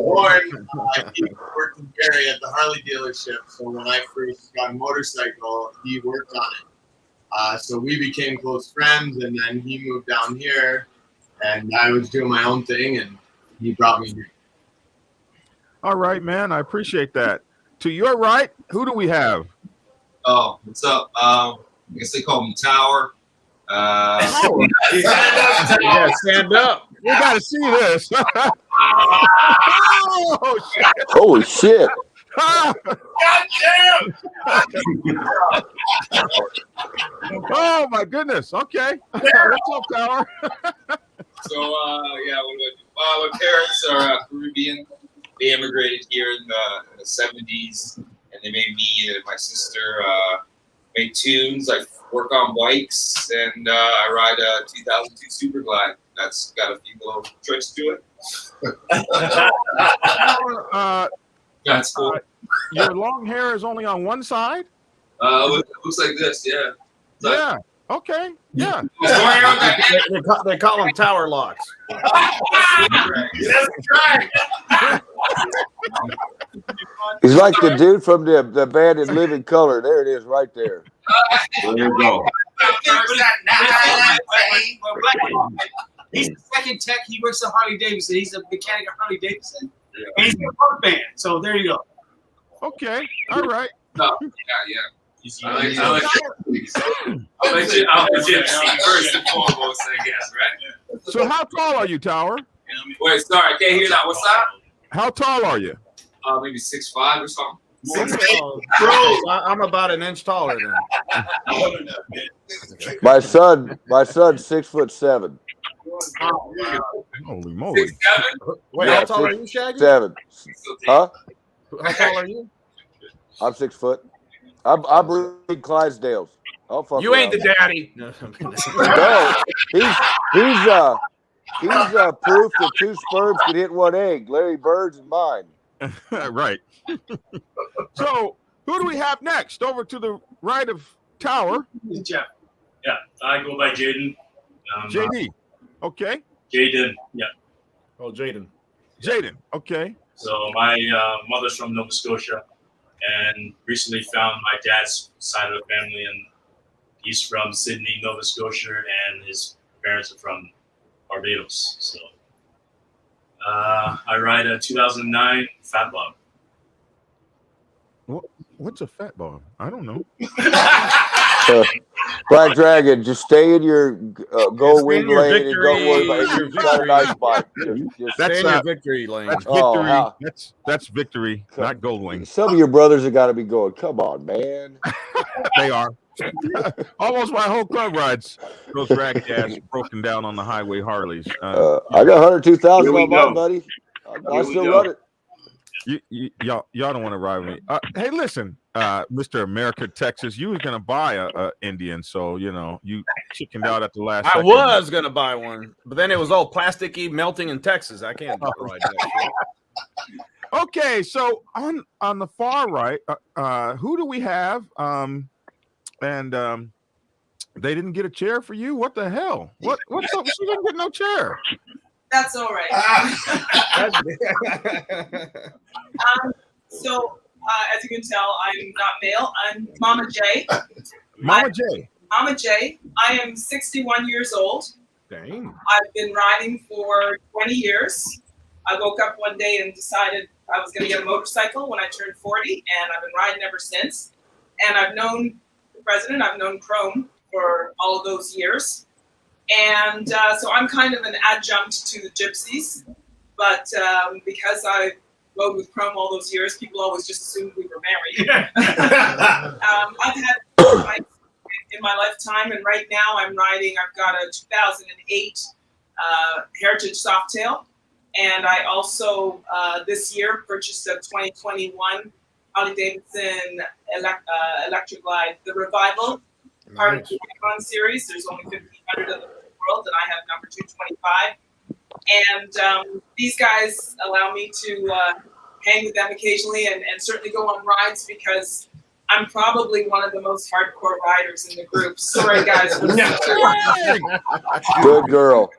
Warren, he worked in Gary at the Harley dealership. So when I first got a motorcycle, he worked on it. So we became close friends, and then he moved down here, and I was doing my own thing, and he brought me here. All right, man. I appreciate that. To your right, who do we have? Oh, what's up? I guess they call me Tower. Yeah, stand up. We got to see this. Oh, shit. Holy shit. God damn! Oh, my goodness. Okay. What's up, Tower? So, yeah, what do I do? My parents are Peruvian. They immigrated here in the 70s, and they made me and my sister make tunes. I work on bikes, and I ride a 2002 Super Glide. That's got a few little tricks to it. That's cool. Your long hair is only on one side? It looks like this, yeah. Yeah. Okay. Yeah. They call them tower locks. That's right. He's like the dude from the band in Living Color. There it is, right there. There you go. He's the second tech. He works at Harley Davidson. He's a mechanic at Harley Davidson. And he's in a punk band. So there you go. Okay. All right. No, yeah. I'll let you see first and foremost, I guess, right? So how tall are you, Tower? Wait, sorry, I can't hear that. What's that? How tall are you? Maybe 6'5" or something. 6'8". I'm about an inch taller than My son, 6'7". Holy moly. 6'7"? Wait, how tall are you, Shaggy? 7. Huh? How tall are you? I'm 6 foot. I breed Clydesdales. I'll fuck You ain't around. the daddy. No, he's proof that 2 sperms can hit 1 egg. Larry Bird's and mine. Right. So who do we have next? Over to the right of Tower. Jeff. Yeah, I go by Jaden. JD. Okay. Jaden, yeah. Oh, Jaden. Jaden. Okay. So my mother's from Nova Scotia, and recently found my dad's side of the family, and he's from Sydney, Nova Scotia, and his parents are from Barbados. So I ride a 2009 Fat Bob. What's a fat bomb? I don't know. Black Dragon, just stay in your gold wing lane and don't worry about it. You've got a nice bike. Just That's stay in your victory lane. That's victory. Oh, that's victory, not gold wing. some of your brothers have got to be going, come on, man. They are. Almost my whole club rides those rag gas broken down on the highway Harleys. I got 102,000 Here we on mine, go. buddy. I we still go. run it. Y'all don't want to ride with me. Hey, listen, Mr. America, Texas, you was gonna buy a Indian, so you chickened out at the last. I second. was gonna buy one, but then it was all plasticky, melting in Texas. I can't ride that shit. Okay, so on the far right, who do we have? And they didn't get a chair for you. What the hell? What's up? She didn't get no chair. That's all right. So, as you can tell, I'm not male. I'm Mama J. Mama J. Mama J. I am 61 years old. Dang. I've been riding for 20 years. I woke up one day and decided I was going to get a motorcycle when I turned 40, and I've been riding ever since. And I've known the president, I've known Chrome for all of those years. And so I'm kind of an adjunct to the Gypsies, but because I rode with Chrome all those years, people always just assumed we were married. I've had bikes in my lifetime, and right now I'm riding, I've got a 2008 Heritage Softail, and I also this year purchased a 2021 Harley Davidson Electric Glide, the Revival. Part of the 21 series. There's only 1,500 of them in the world, and I have number 225. And these guys allow me to hang with them occasionally and certainly go on rides because I'm probably one of the most hardcore riders in the group. Sorry, guys. Good girl.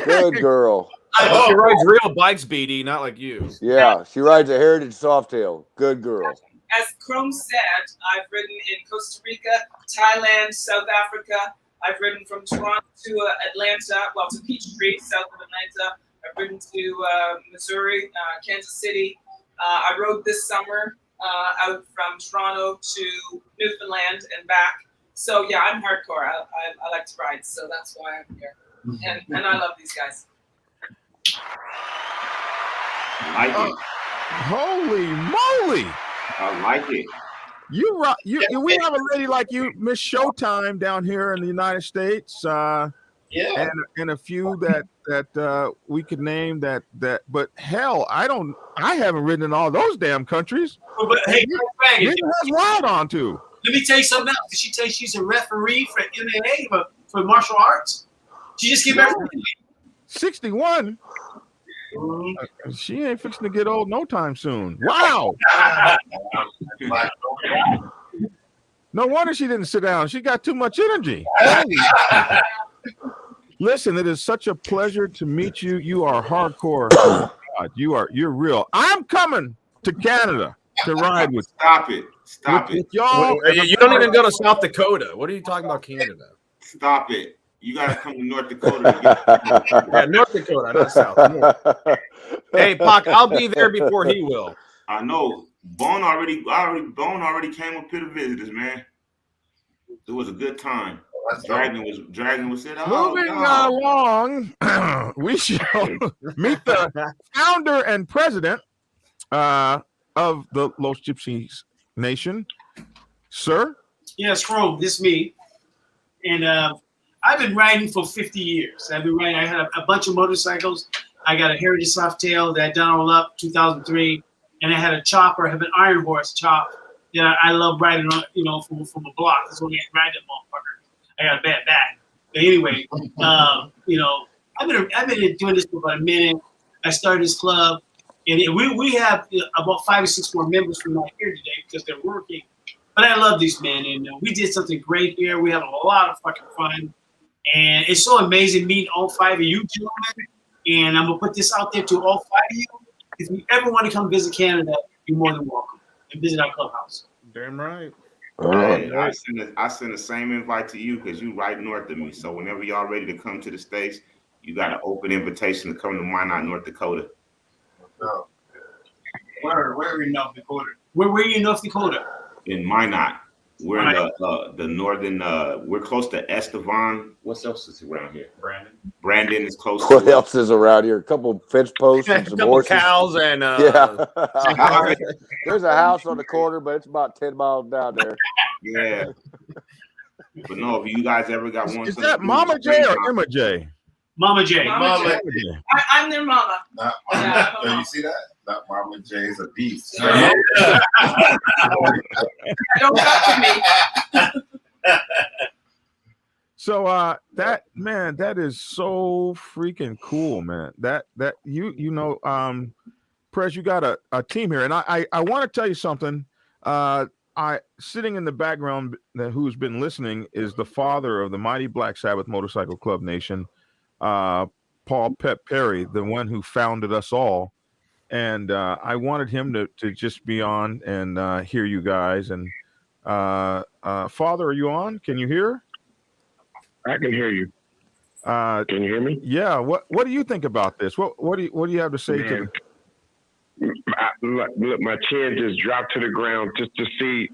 Good girl. She rides real bikes, BD, not like you. Yeah, she rides a Heritage Softail. Good girl. As Chrome said, I've ridden in Costa Rica, Thailand, South Africa. I've ridden from Toronto to Atlanta, well, to Peachtree, south of Atlanta. I've ridden to Missouri, Kansas City. I rode this summer out from Toronto to Newfoundland and back. So yeah, I'm hardcore. I like to ride, so that's why I'm here. And I love these guys. I like it. Holy moly! I like it. We have a lady like you, Miss Showtime, down here in the United States. Yeah. And a few that we could name that. But hell, I haven't ridden in all those damn countries. But hey, Neither has Wild on too. let me tell you something else. Did she tell you she's a referee for MMA for martial arts? She just came back from Italy. 61. She ain't fixing to get old no time soon. Wow. No wonder she didn't sit down. She got too much energy. Listen, it is such a pleasure to meet you. You are hardcore. God, you're real. I'm coming to Canada to ride with. Stop it. With y'all. You don't even go to South Dakota. What are you talking about, Canada? Stop it. You gotta come to North Dakota. Yeah, North Dakota, not South. North. Hey, Pac, I'll be there before he will. I know. Bone already came up here to visit us, man. It was a good time. Dragon was said, Moving along, we shall meet the founder and president of the Los Gypsies Nation, sir. Yes, Chrome, this me. And I've been riding for 50 years. I've been riding. I had a bunch of motorcycles. I got a Heritage Softail that I done all up 2003, and I had a chopper. I have an Iron Horse chop that I love riding on, from a block. That's when I ride that motherfucker. I got a bad back. But anyway, I've been doing this for about a minute. I started this club, and we have about 5 or 6 more members from out here today because they're working. But I love these men, and we did something great here. We had a lot of fucking fun, and it's so amazing meeting all 5 of you gentlemen. And I'm gonna put this out there to all 5 of you. If you ever want to come visit Canada, you're more than welcome and visit our clubhouse. Damn right. Hey, I send the same invite to you because you right north of me. So whenever y'all ready to come to the States, you got an open invitation to come to Minot, North Dakota. Where are we in North Dakota? Where were you in North Dakota? In Minot. We're in the northern, we're close to Estevan. What else is around here? Brandon is close. What else is around here? A couple fence posts and some horses. Cows and yeah. There's a house on the corner, but it's about 10 miles down there. Yeah. But no, if you guys ever got one. Is that Mama J or Emma J? Mama J. Mama J. I'm their mama. You see that? Not Mama J is a beast. Don't talk to me. So that is so freaking cool, man. That Prez, you got a team here, and I want to tell you something. I sitting in the background who's been listening is the father of the mighty Black Sabbath Motorcycle Club Nation, Paul Pep Perry, the one who founded us all. And I wanted him to just be on and hear you guys. And Father, are you on? Can you hear? I can hear you. Can you hear me? Yeah. What do you think about this? What do you have to say to? Look, my chin just dropped to the ground just to see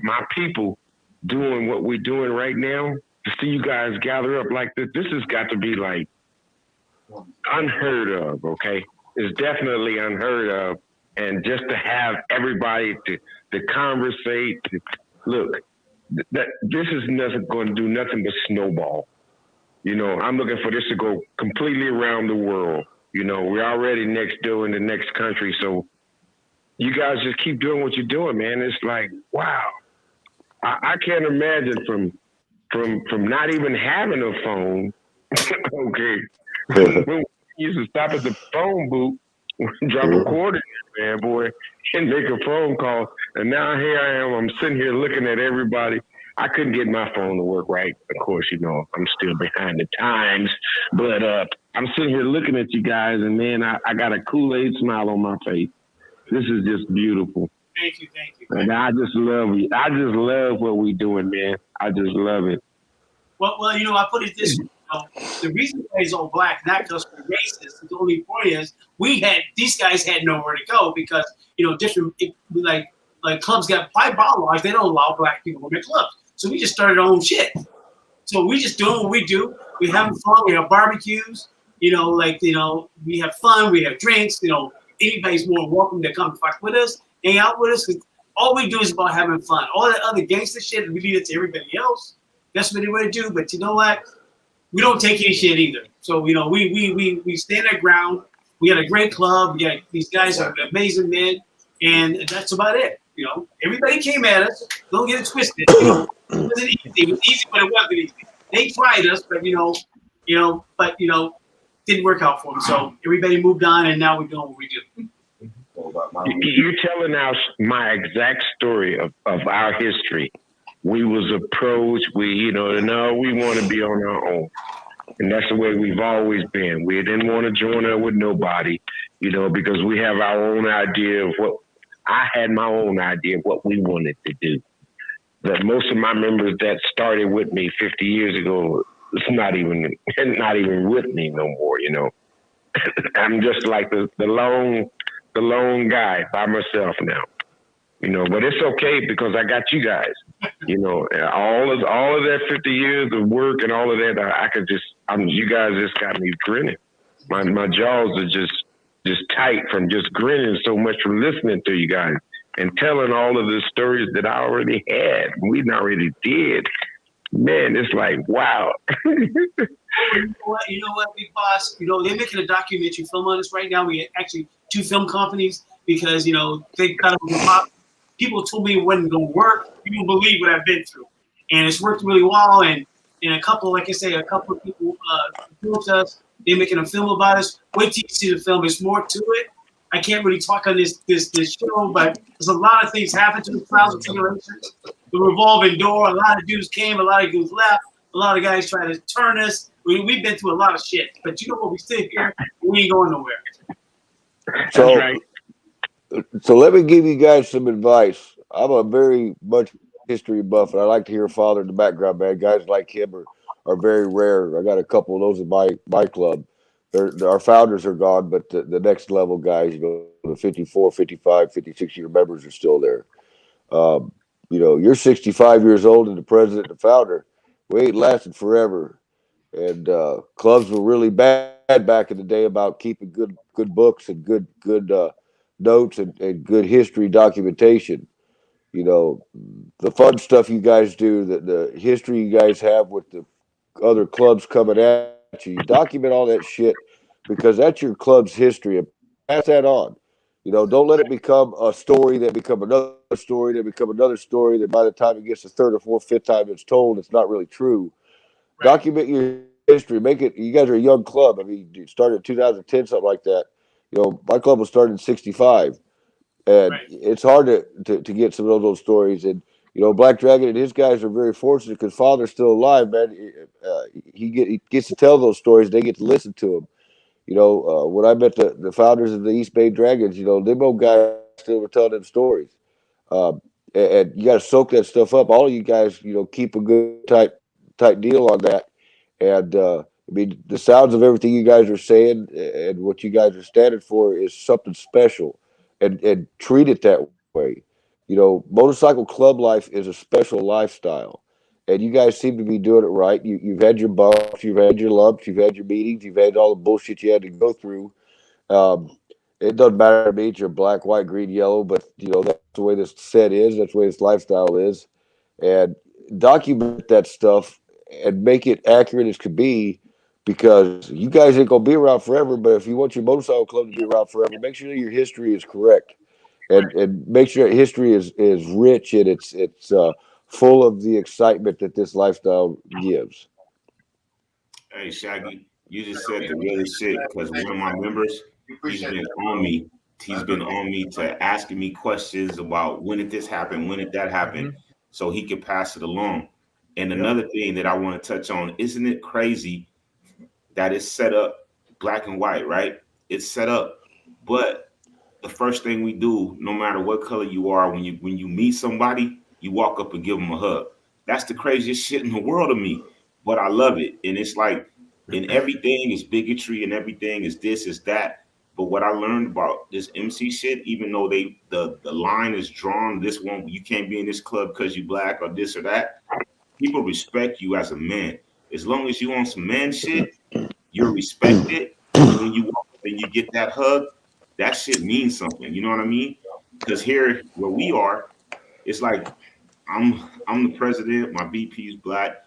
my people doing what we're doing right now. To see you guys gather up like this, this has got to be like unheard of. Okay. Is definitely unheard of, and just to have everybody to conversate. Look, that this is nothing going to do nothing but snowball. I'm looking for this to go completely around the world. We're already next door in the next country, so you guys just keep doing what you're doing, man. It's like, wow, I can't imagine from not even having a phone. Okay. We used to stop at the phone booth drop a quarter in, man, boy, and make a phone call. And now here I am. I'm sitting here looking at everybody. I couldn't get my phone to work right. Of course, you know, I'm still behind the times. But I'm sitting here looking at you guys, and man, I got a Kool-Aid smile on my face. This is just beautiful. Thank you, thank you. And I just love you. I just love what we doing, man. I just love it. Well, you know, I put it this way. You know, the reason why he's all black, not just for racist. The only point is these guys had nowhere to go because, you know, different like clubs got by bylaws, they don't allow black people in their clubs. So we just started our own shit. So we just doing what we do. We having fun. We have barbecues. You know, like, you know, we have fun. We have drinks. You know, anybody's more than welcome to come fuck with us, hang out with us. Cause all we do is about having fun. All that other gangster shit, we leave it to everybody else. That's what they want to do. But you know what? We don't take any shit either. So, you know, we stand our ground. We got a great club. We got these guys are amazing men. And that's about it. You know, everybody came at us. Don't get it twisted. You know, it wasn't easy. It was easy, but it wasn't easy. They tried us, but didn't work out for them. So everybody moved on, and now we're doing what we do. You're telling us my exact story of our history. We was approached. We want to be on our own. And that's the way we've always been. We didn't want to join up with nobody, you know, because we have our own idea of I had my own idea of what we wanted to do. But most of my members that started with me 50 years ago, it's not even with me no more, you know. I'm just like the lone guy by myself now, you know. But it's okay because I got you guys, you know. All of that 50 years of work and all of that, you guys just got me grinning. My jaws are just tight from just grinning so much from listening to you guys and telling all of the stories that I already had. We already did. Man, it's like, wow. You know what, Big Boss? You know, they're making a documentary film on us right now. We actually 2 film companies because, you know, they got it. People told me it wasn't going to work. You don't believe what I've been through. And it's worked really well. And a couple of people approached us. They're making a film about us. Wait till you see the film. There's more to it. I can't really talk on this show, but there's a lot of things happened to the trials and tribulations. The revolving door. A lot of dudes came. A lot of dudes left. A lot of guys tried to turn us. We've been through a lot of shit. But you know what? We sit here. We ain't going nowhere. So, so let me give you guys some advice. I'm a very much history buff, and I like to hear a father in the background, man. Guys like him are very rare. I got a couple of those in my club. Our founders are gone, but the next level guys, you know, the 54, 55, 56-year members are still there. You know, you're 65 years old and the president and the founder. We ain't lasted forever. And clubs were really bad back in the day about keeping good books and good notes and good history documentation. You know, the fun stuff you guys do, the history you guys have with the other clubs coming at you, document all that shit because that's your club's history and pass that on. You know, don't let it become a story that become another story that become another story that by the time it gets the 3rd or 4th, 5th time it's told, it's not really true. Right. Document your history. Make it. You guys are a young club. I mean, you started in 2010, something like that. You know, my club was started in 65. And it's hard to get some of those stories. And, you know, Black Dragon and his guys are very fortunate because Father's still alive, man. He gets to tell those stories. They get to listen to them. You know, when I met the founders of the East Bay Dragons, you know, them old guys still were telling them stories. And you got to soak that stuff up. All of you guys, you know, keep a good tight deal on that. And, I mean, the sounds of everything you guys are saying and what you guys are standing for is something special. And treat it that way. You know, motorcycle club life is a special lifestyle. And you guys seem to be doing it right. You've had your bumps, you've had your lumps, you've had your meetings, you've had all the bullshit you had to go through. It doesn't matter to me if you're black, white, green, yellow, but, you know, that's the way this set is. That's the way this lifestyle is. And document that stuff and make it accurate as could be because you guys ain't going to be around forever. But if you want your motorcycle club to be around forever, make sure that your history is correct and make sure that history is rich and it's full of the excitement that this lifestyle gives. Hey, Shaggy, you just said the really shit because one of my members, He's been on me. He's been on me to asking me questions about when did this happen, when did that happen, so he could pass it along. And another thing that I want to touch on, isn't it crazy that it's set up black and white, right? It's set up, but the first thing we do, no matter what color you are, when you meet somebody, you walk up and give them a hug. That's the craziest shit in the world to me, but I love it. And it's like, and everything is bigotry and everything is this, is that. But what I learned about this MC shit, even though the line is drawn, this one, you can't be in this club because you black or this or that, people respect you as a man. As long as you on some man shit, you're respected. And when you walk up and you get that hug, that shit means something. You know what I mean? Because here where we are, it's like I'm the president, my VP is black.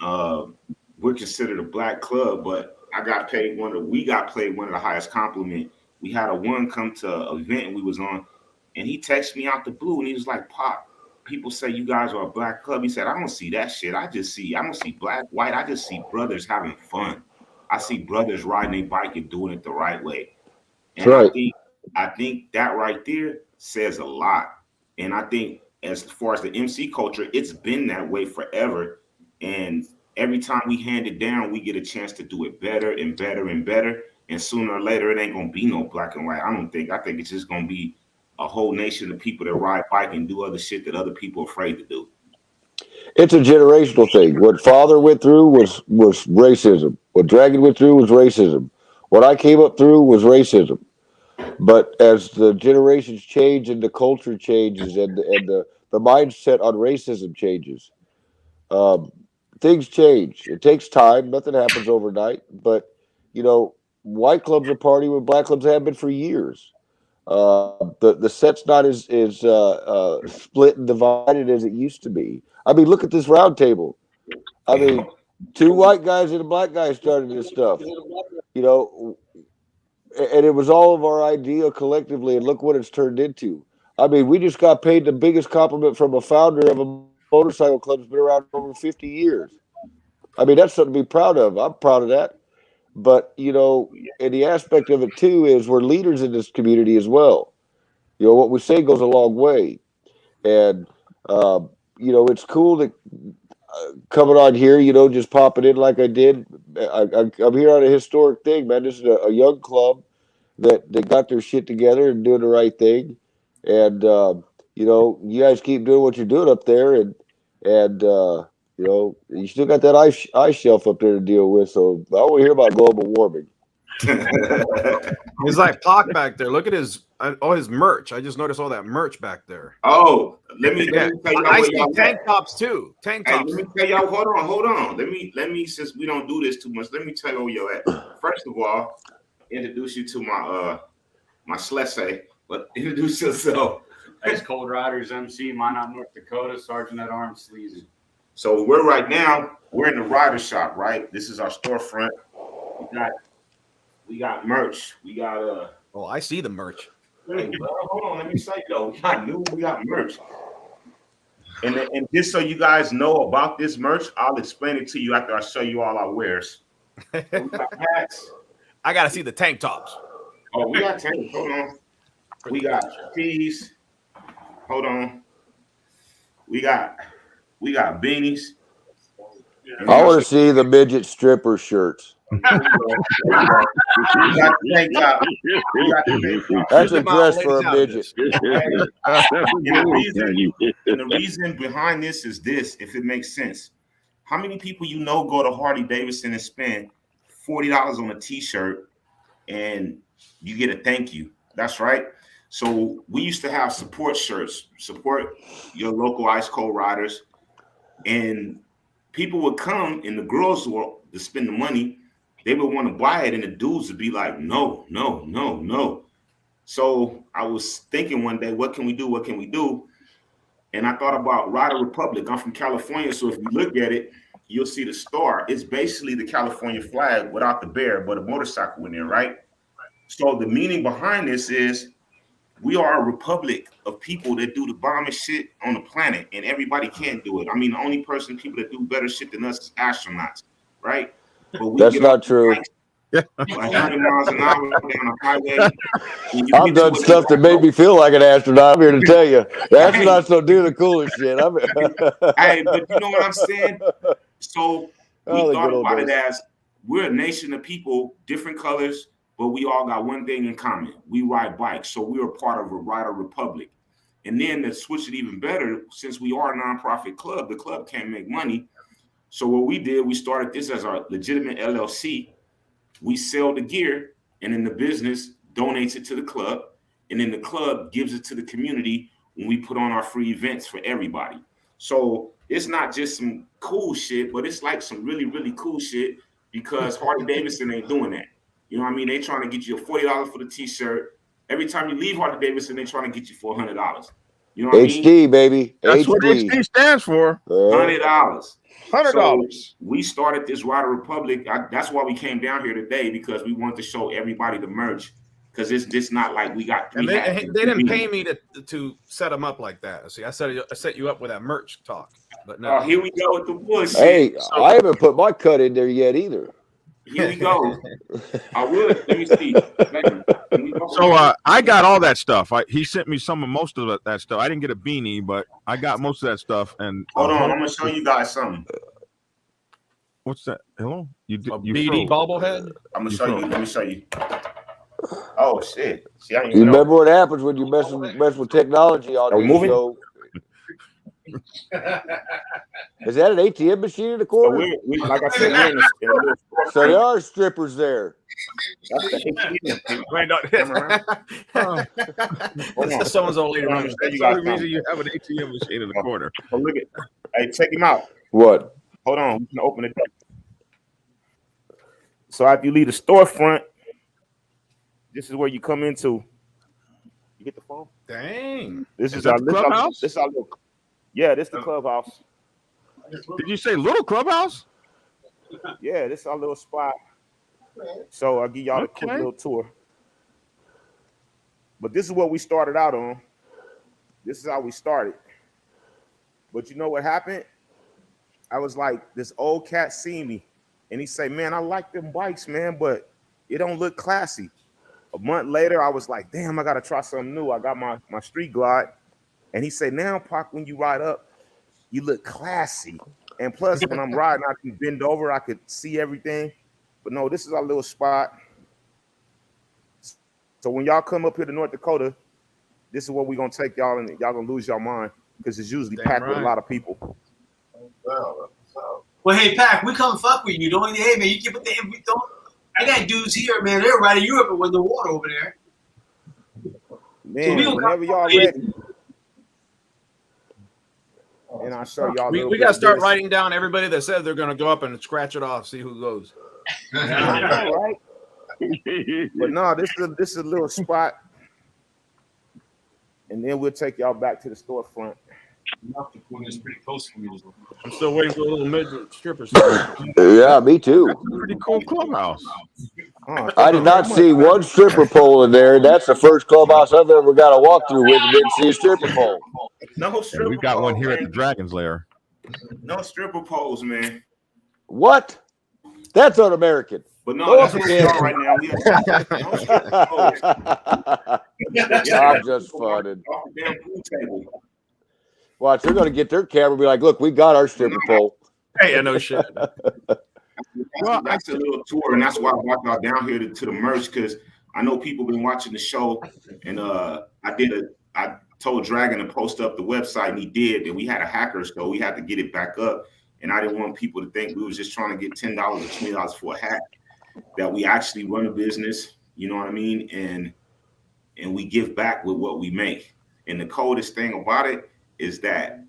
We're considered a black club, but we got paid one of the highest compliment. We had a one come to an event we was on, and he texted me out the blue, and he was like, "Pop, people say you guys are a black club." He said, "I don't see that shit. I don't see black, white. I just see brothers having fun. I see brothers riding their bike and doing it the right way." And right. I think that right there says a lot. And I think as far as the MC culture, it's been that way forever. And every time we hand it down, we get a chance to do it better and better and better. And sooner or later, it ain't gonna be no black and white. I think it's just gonna be a whole nation of people that ride bike and do other shit that other people are afraid to do. It's a generational thing. What father went through was racism. What Dragon went through was racism. What I came up through was racism. But as the generations change and the culture changes and the mindset on racism changes, things change. It takes time. Nothing happens overnight. But, white clubs are partying when black clubs have been for years. The set's not as split and divided as it used to be. I mean, look at this round table. I mean, two white guys and a black guy started this stuff. And it was all of our idea collectively, and look what it's turned into. I mean, we just got paid the biggest compliment from a founder of a motorcycle club that's been around for over 50 years. I mean, that's something to be proud of. I'm proud of that. But, and the aspect of it, too, is we're leaders in this community as well. What we say goes a long way. And, it's cool to coming on here, just popping in like I did. I'm here on a historic thing, man. This is a young club that got their shit together and doing the right thing. And, you guys keep doing what you're doing up there. And you still got that ice shelf up there to deal with. So I want to hear about global warming. He's like Pac back there. Look at his merch. I just noticed all that merch back there. Oh, let me tell you. I see tank tops too. Tank tops. Let me tell y'all. Hold on. Let me. Since we don't do this too much, let me tell you where you're at. First of all, introduce you to my Schlesse. But introduce yourself. Ex Cold Riders MC, Minot, North Dakota, Sergeant at Arms Sleazy. So we're in the rider shop, right? This is our storefront. We got merch. We got Oh, I see the merch. Hey, bro, hold on. Let me say though, we got merch. And just so you guys know about this merch, I'll explain it to you after I show you all our wares. So we got hats. I gotta see the tank tops. Oh, we got tanks. Hold on. We got tees. Hold on. We got beanies. I want to see the midget stripper shirts. That's a dress for a midget. And the reason behind this is this, if it makes sense. How many people go to Harley Davidson and spend $40 on a t-shirt and you get a thank you? That's right. So we used to have support shirts, support your local ice cold riders, and people would come and the girls were to spend the money. They would want to buy it, and the dudes would be like, no. So I was thinking one day, what can we do? What can we do? And I thought about Rider Republic. I'm from California, so if you look at it, you'll see the star. It's basically the California flag without the bear, but a motorcycle in there, right? So the meaning behind this is we are a republic of people that do the bombest shit on the planet, and everybody can't do it. I mean, the only people that do better shit than us is astronauts, right? But that's not true. like 100 miles an hour down the highway. I've done stuff that made me feel like an astronaut. I'm here to tell you, the astronauts don't do the coolest shit. Hey, but you know what I'm saying? So we the thought good old about it days. as we're a nation of people, different colors, but we all got one thing in common. We ride bikes. So we are part of a rider republic. And then to switch it even better, since we are a nonprofit club, the club can't make money. So what we did, we started this as our legitimate LLC. We sell the gear, and then the business donates it to the club, and then the club gives it to the community when we put on our free events for everybody. So it's not just some cool shit, but it's like some really, really cool shit because Harley Davidson ain't doing that. You know what I mean? They trying to get you $40 for the t-shirt. Every time you leave Harley Davidson, they trying to get you $400. You know what I mean? HD, baby. That's HD. what HD stands for. $100. $100. So we started this Rider Republic. That's why we came down here today, because we wanted to show everybody the merch. Because it's just not like we got. And they didn't pay me to set them up like that. See, I set you up with that merch talk. But no. Oh, here we go with the bullshit. Hey, I haven't put my cut in there yet either. Here we go. I would. Let me see. So I got all that stuff. He sent me most of that stuff. I didn't get a beanie, but I got most of that stuff. And hold on, I'm gonna show you guys something. What's that? Hello? You BD bobblehead? I'm gonna show you. Let me show you. Oh shit! See, I didn't You even know. remember what happens when you mess with technology on Are we moving? show? Is that an ATM machine in the corner? So we like I said, we're in the So there are strippers there. That's the ATM. Someone's old lady. That's the only reason you have an ATM machine in the corner. Oh, look at. Hey, check him out. What? Hold on. We can open it up. So after you leave the storefront, this is where you come into. You get the phone? Dang. This is our clubhouse? This is our little. Yeah, this is the clubhouse. Did you say little clubhouse? Yeah, this is our little spot. So I'll give y'all a quick little tour. But this is what we started out on. This is how we started. But you know what happened? I was like, this old cat seen me, and he say, "Man, I like them bikes, man, but it don't look classy." A month later, I was like, "Damn, I gotta try something new." I got my Street Glide, and he said, "Now, Pac, when you ride up, you look classy. And plus, when I'm riding, I can bend over, I could see everything." But no, this is our little spot. So when y'all come up here to North Dakota, this is where we're gonna take y'all, and y'all gonna lose your mind because it's usually packed with a lot of people. Well, hey, Pac, we come fuck with you. Don't, hey, man, you keep it there. We don't. I got dudes here, man. They're right in Europe with the water over there. Man, so whenever y'all ready, and I'll show y'all. We got to start writing down everybody that said they're going to go up and scratch it off, see who goes. I know, right? But no, this is a little spot, and then we'll take y'all back to the storefront. It's pretty close for me. I'm still waiting for a little mid strippers. Yeah, me too. That's a pretty cool clubhouse. I did not see one stripper pole in there. That's the first clubhouse I've ever got to walk through with and didn't see a stripper pole. No stripper. We've got one here man. at the Dragon's Lair. No stripper poles, man. What? That's un-American. But no, that's what we are right now. We have no stripper poles. I'm just funning. Off the damn pool table. Watch, they're going to get their camera and be like, "Look, we got our stripper pole." Hey, I know shit. Well, that's a little tour, and that's why I brought y'all down here to the merch, because I know people been watching the show, and I told Dragon to post up the website, and he did, and we had a hacker, so we had to get it back up, and I didn't want people to think we was just trying to get $10 or $20 for a hack, that we actually run a business, you know what I mean, and we give back with what we make. And the coldest thing about it is that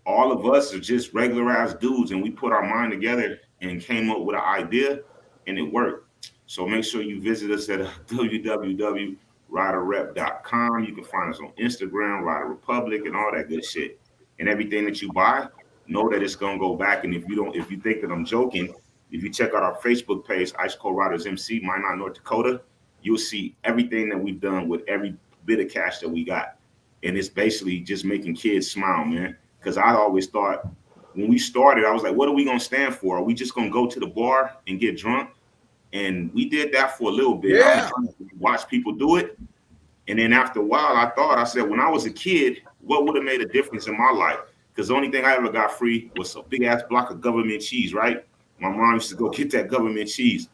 all of us are just regular ass dudes, and we put our mind together and came up with an idea, and it worked. So make sure you visit us at www.riderrep.com. You can find us on Instagram, Rider Republic, and all that good shit. And everything that you buy, know that it's gonna go back. And if you think that I'm joking, if you check out our Facebook page, Ice Cold Riders MC, Minot, North Dakota, you'll see everything that we've done with every bit of cash that we got. And it's basically just making kids smile, man. Because I always thought, when we started, I was like, what are we going to stand for? Are we just going to go to the bar and get drunk? And we did that for a little bit. I was trying to watch people do it. And then after a while, I said, when I was a kid, what would have made a difference in my life? Because the only thing I ever got free was a big ass block of government cheese, right? My mom used to go get that government cheese.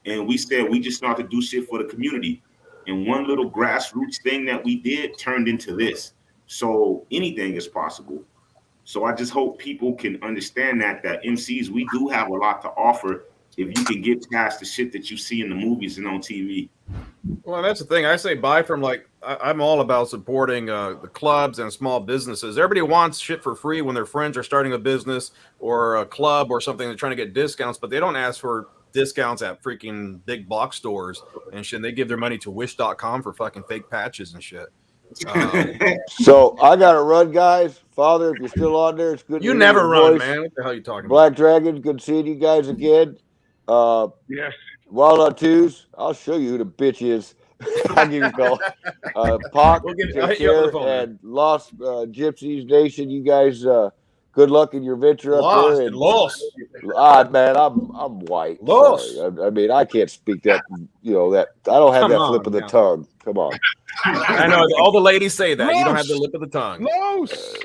And we said, we just started to do shit for the community. And one little grassroots thing that we did turned into this. So anything is possible. So I just hope people can understand that MCs, we do have a lot to offer if you can get past the shit that you see in the movies and on TV. Well, that's the thing. I say buy from, like, I'm all about supporting the clubs and small businesses. Everybody wants shit for free when their friends are starting a business or a club or something. They're trying to get discounts, but they don't ask for discounts at freaking big box stores and shit. They give their money to wish.com for fucking fake patches and shit. So I got to run, guys. Father, if you're still on there, it's good. You to never hear your run, voice. man. What the hell are you talking Black Dragon, good seeing you guys again. Yes. Wild on Twos, I'll show you who the bitch is. I'll give you a call. Pac, I'll take hit you up on the care. phone, man. And Los Gypsies Nation, you guys, good luck in your venture up Lost there. and lost. Man, I'm white. Lost. Sorry. I mean, I can't speak that. That I don't have Come that on, flip of the now. tongue. Come on. I know all the ladies say that. You don't have the lip of the tongue.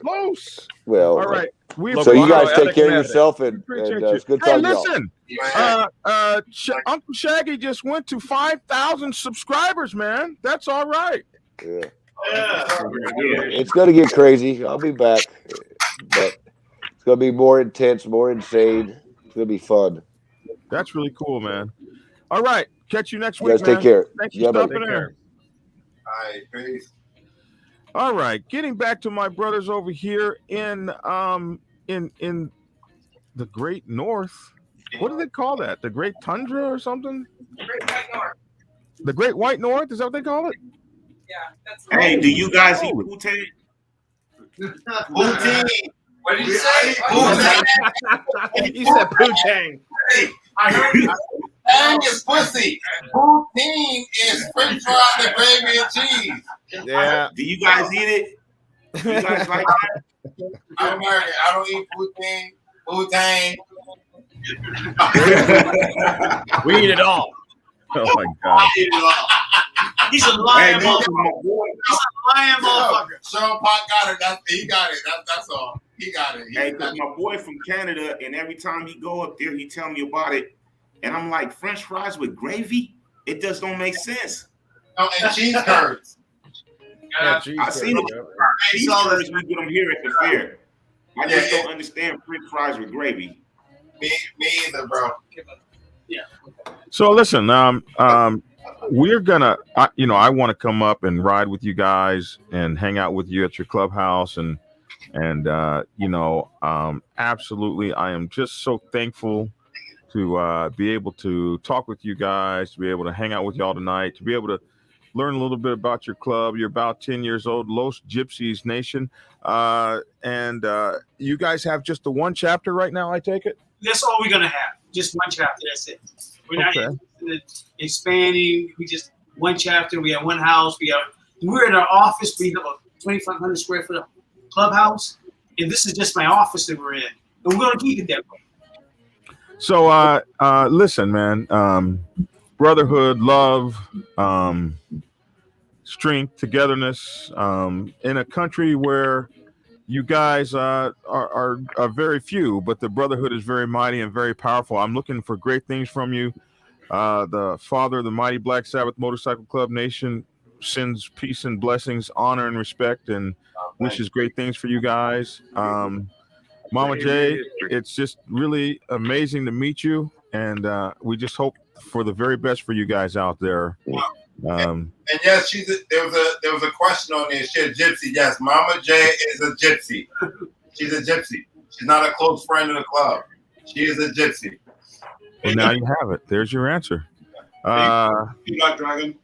Close. Well, All right. We so you guys appreciate take care of it. yourself, and Appreciate it's good Hey, talking to y'all. listen. Uncle Shaggy just went to 5,000 subscribers, man. That's all right. Yeah. It's going to get crazy. I'll be back, but it's going to be more intense, more insane. It's going to be fun. That's really cool, man. All right. Catch you next You week, guys take man. care. Thanks for Yeah, buddy. stopping Take in. care. All right, peace. All right. Getting back to my brothers over here in the Great North. What do they call that? The Great Tundra or something? Great White North. The Great White North? Is that what they call it? Yeah, that's Hey, do you guys eat poutine? Poutine. What did you say? He said poutine. I heard Poutine is pussy. Poutine is French fries and gravy and cheese. Yeah. Do you guys eat it? You guys like that? I'm American. I don't eat poutine. Poutine. We eat it all. Oh my God. He's a lying Hey, motherfucker. He's a lying motherfucker. Sean Pot got it. He got it. That's all. He got it. Hey, because my boy from Canada, and every time he go up there, he tell me about it. And I'm like, French fries with gravy? It just don't make sense. Oh, and cheese curds. Yeah, I seen it. Cheese curds, we get them here at the fair. I just don't understand French fries with gravy. Me either, bro. Yeah. So listen, we're gonna, I want to come up and ride with you guys and hang out with you at your clubhouse, and absolutely, I am just so thankful to be able to talk with you guys, to be able to hang out with y'all tonight, to be able to learn a little bit about your club. You're about 10 years old, Los Gypsies Nation, and you guys have just the one chapter right now, I take it? That's all we're gonna have. Just one chapter. That's it. We're not expanding. We just one chapter. We have one house. We're in our office. We have a 2,500 square foot clubhouse, and this is just my office that we're in. And we're gonna keep it that way. So listen, man. Brotherhood, love, strength, togetherness. In a country where you guys are very few, but the brotherhood is very mighty and very powerful. I'm looking for great things from you. The father of the mighty Black Sabbath Motorcycle Club Nation sends peace and blessings, honor and respect, and wishes great things for you guys. Mama J, it's just really amazing to meet you, and we just hope for the very best for you guys out there. And yes, there was a question on there. She's a gypsy. Yes, Mama J is a gypsy. She's a gypsy. She's not a close friend of the club. She is a gypsy. Well, now you have it. There's your answer. Black Dragon.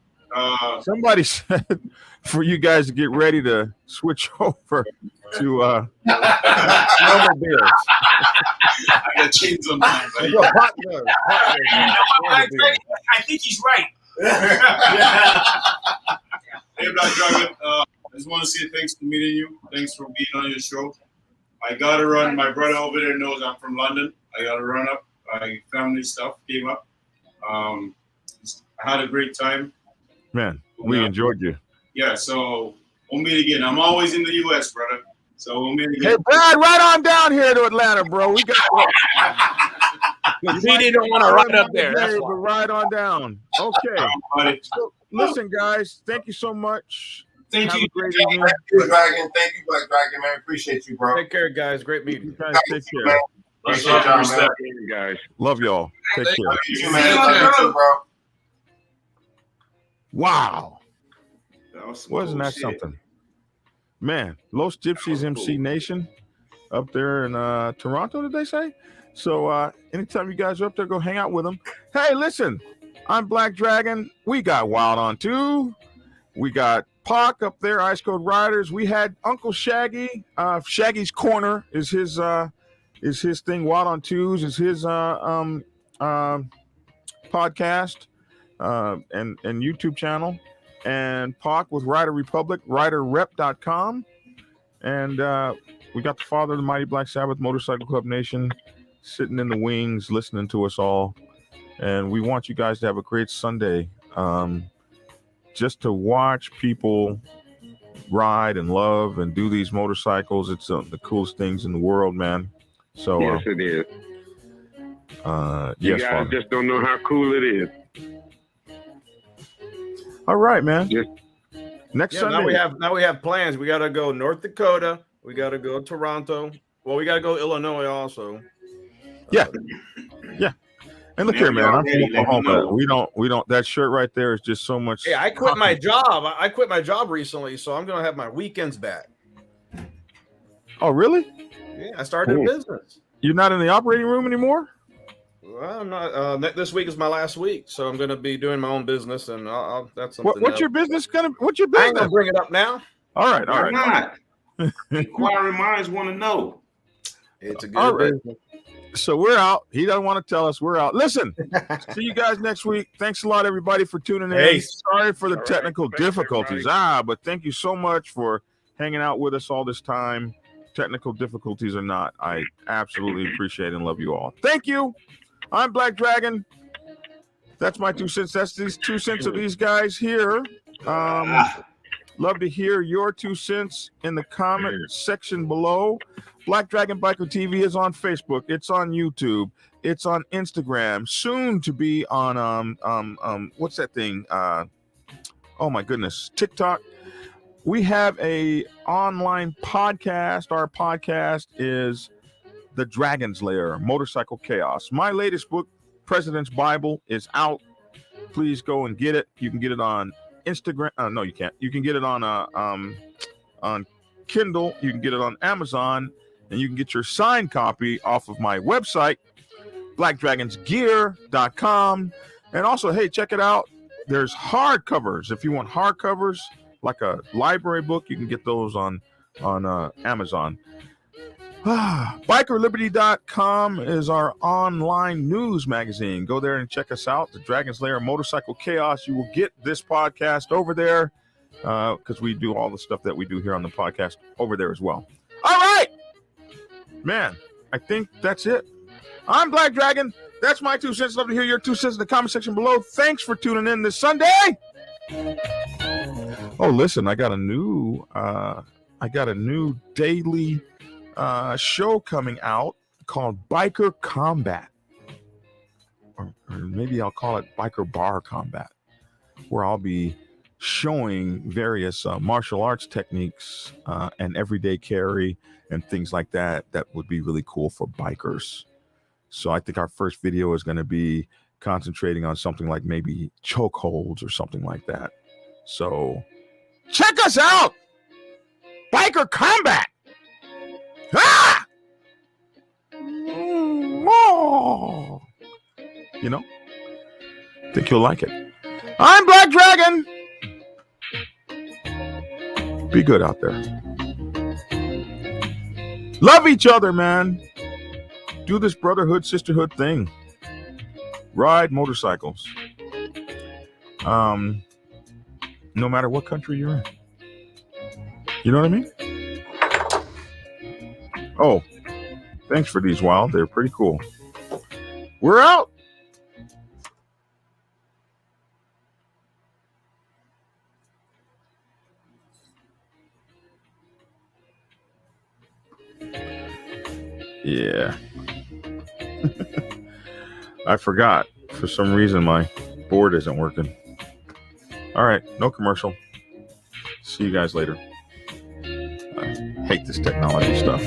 Somebody said for you guys to get ready to switch over to normal beers. I got chains on mine, buddy. I think he's right. Hey, Black Dragon. I just want to say thanks for meeting you. Thanks for being on your show. I got to run. My brother over there knows I'm from London. I got to run up. My family stuff came up. I had a great time. Man, we enjoyed you. Yeah, so we'll meet again. I'm always in the U.S., brother. So we'll meet again. Hey, Brad, right on down here to Atlanta, bro. We got. CD don't want to ride up there. That's But why. right on down. Okay. So, listen, guys, thank you so much. Thank Have you. a great evening. Thank you, Dragon. Thank you, Black Dragon, man. Appreciate you, bro. Take care, guys. Great meeting. You guys take care. Appreciate y'all, man. Guys. Love y'all. Take care. Love you, man. Love you too, bro. Wow. That Wasn't that something? Man, Los Gypsies MC Nation up there in Toronto, did they say? So anytime you guys are up there, go hang out with them. Hey, listen, I'm Black Dragon. We got Wild on 2. We got Pac up there, Ice Code Riders. We had Uncle Shaggy. Shaggy's Corner is his thing. Wild on 2s is his podcast and YouTube channel. And Pac with Rider Republic, riderrep.com. And we got the father of the Mighty Black Sabbath Motorcycle Club Nation sitting in the wings listening to us all. And we want you guys to have a great Sunday. Just to watch people ride and love and do these motorcycles. It's the coolest things in the world, man. So Yes, it is. You yes, guys Father. just don't know how cool it is. All right, man. Next Yeah, Sunday. now we have plans. We got to go North Dakota. We got to go Toronto. Well, we got to go Illinois also. Yeah. Yeah. And look here, man. I'm from Let me Oklahoma. know. We don't. That shirt right there is just so much. Hey, I quit my job. I quit my job recently, so I'm gonna have my weekends back. Oh, really? Yeah, I started a business. You're not in the operating room anymore? Well, I'm not. This week is my last week, so I'm gonna be doing my own business, and that's something. What's your business gonna? What's your business? I ain't gonna bring it up now. All right, all Why right. not? Inquiring minds want to know. It's a All good right. business. So we're out. He doesn't want to tell us. We're out. Listen, see you guys next week. Thanks a lot, everybody, for tuning in. Hey. Sorry for the All right. technical Thanks, difficulties. everybody. But thank you so much for hanging out with us all this time. Technical difficulties or not, I absolutely appreciate and love you all. Thank you. I'm Black Dragon. That's my 2 cents. That's these 2 cents of these guys here. Love to hear your 2 cents in the comment section below. Black Dragon Biker TV is on Facebook. It's on YouTube. It's on Instagram. Soon to be on what's that thing? Oh my goodness, TikTok. We have a online podcast. Our podcast is The Dragon's Lair, Motorcycle Chaos. My latest book, President's Bible, is out. Please go and get it. You can get it on Instagram. No, you can't. You can get it on Kindle. You can get it on Amazon, and you can get your signed copy off of my website, blackdragonsgear.com. And also, hey, check it out. There's hardcovers. If you want hardcovers, like a library book, you can get those on Amazon. BikerLiberty.com is our online news magazine. Go there and check us out. The Dragon's Lair Motorcycle Chaos. You will get this podcast over there because we do all the stuff that we do here on the podcast over there as well. All right, man, I think that's it. I'm Black Dragon. That's my 2 cents. Love to hear your 2 cents in the comment section below. Thanks for tuning in this Sunday. Oh, listen, I got a new daily show coming out called Biker Combat, or maybe I'll call it Biker Bar Combat, where I'll be showing various martial arts techniques and everyday carry and things like that would be really cool for bikers. So I think our first video is going to be concentrating on something like maybe chokeholds or something like that. So check us out, Biker Combat. Ah! Oh. You know, think you'll like it. I'm Black Dragon. Be good out there. Love each other, man. Do this brotherhood, sisterhood thing. Ride motorcycles. No matter what country you're in. You know what I mean? Oh, thanks for these, Wild. They're pretty cool. We're out. Yeah. I forgot. For some reason, my board isn't working. All right, no commercial. See you guys later. I hate this technology stuff.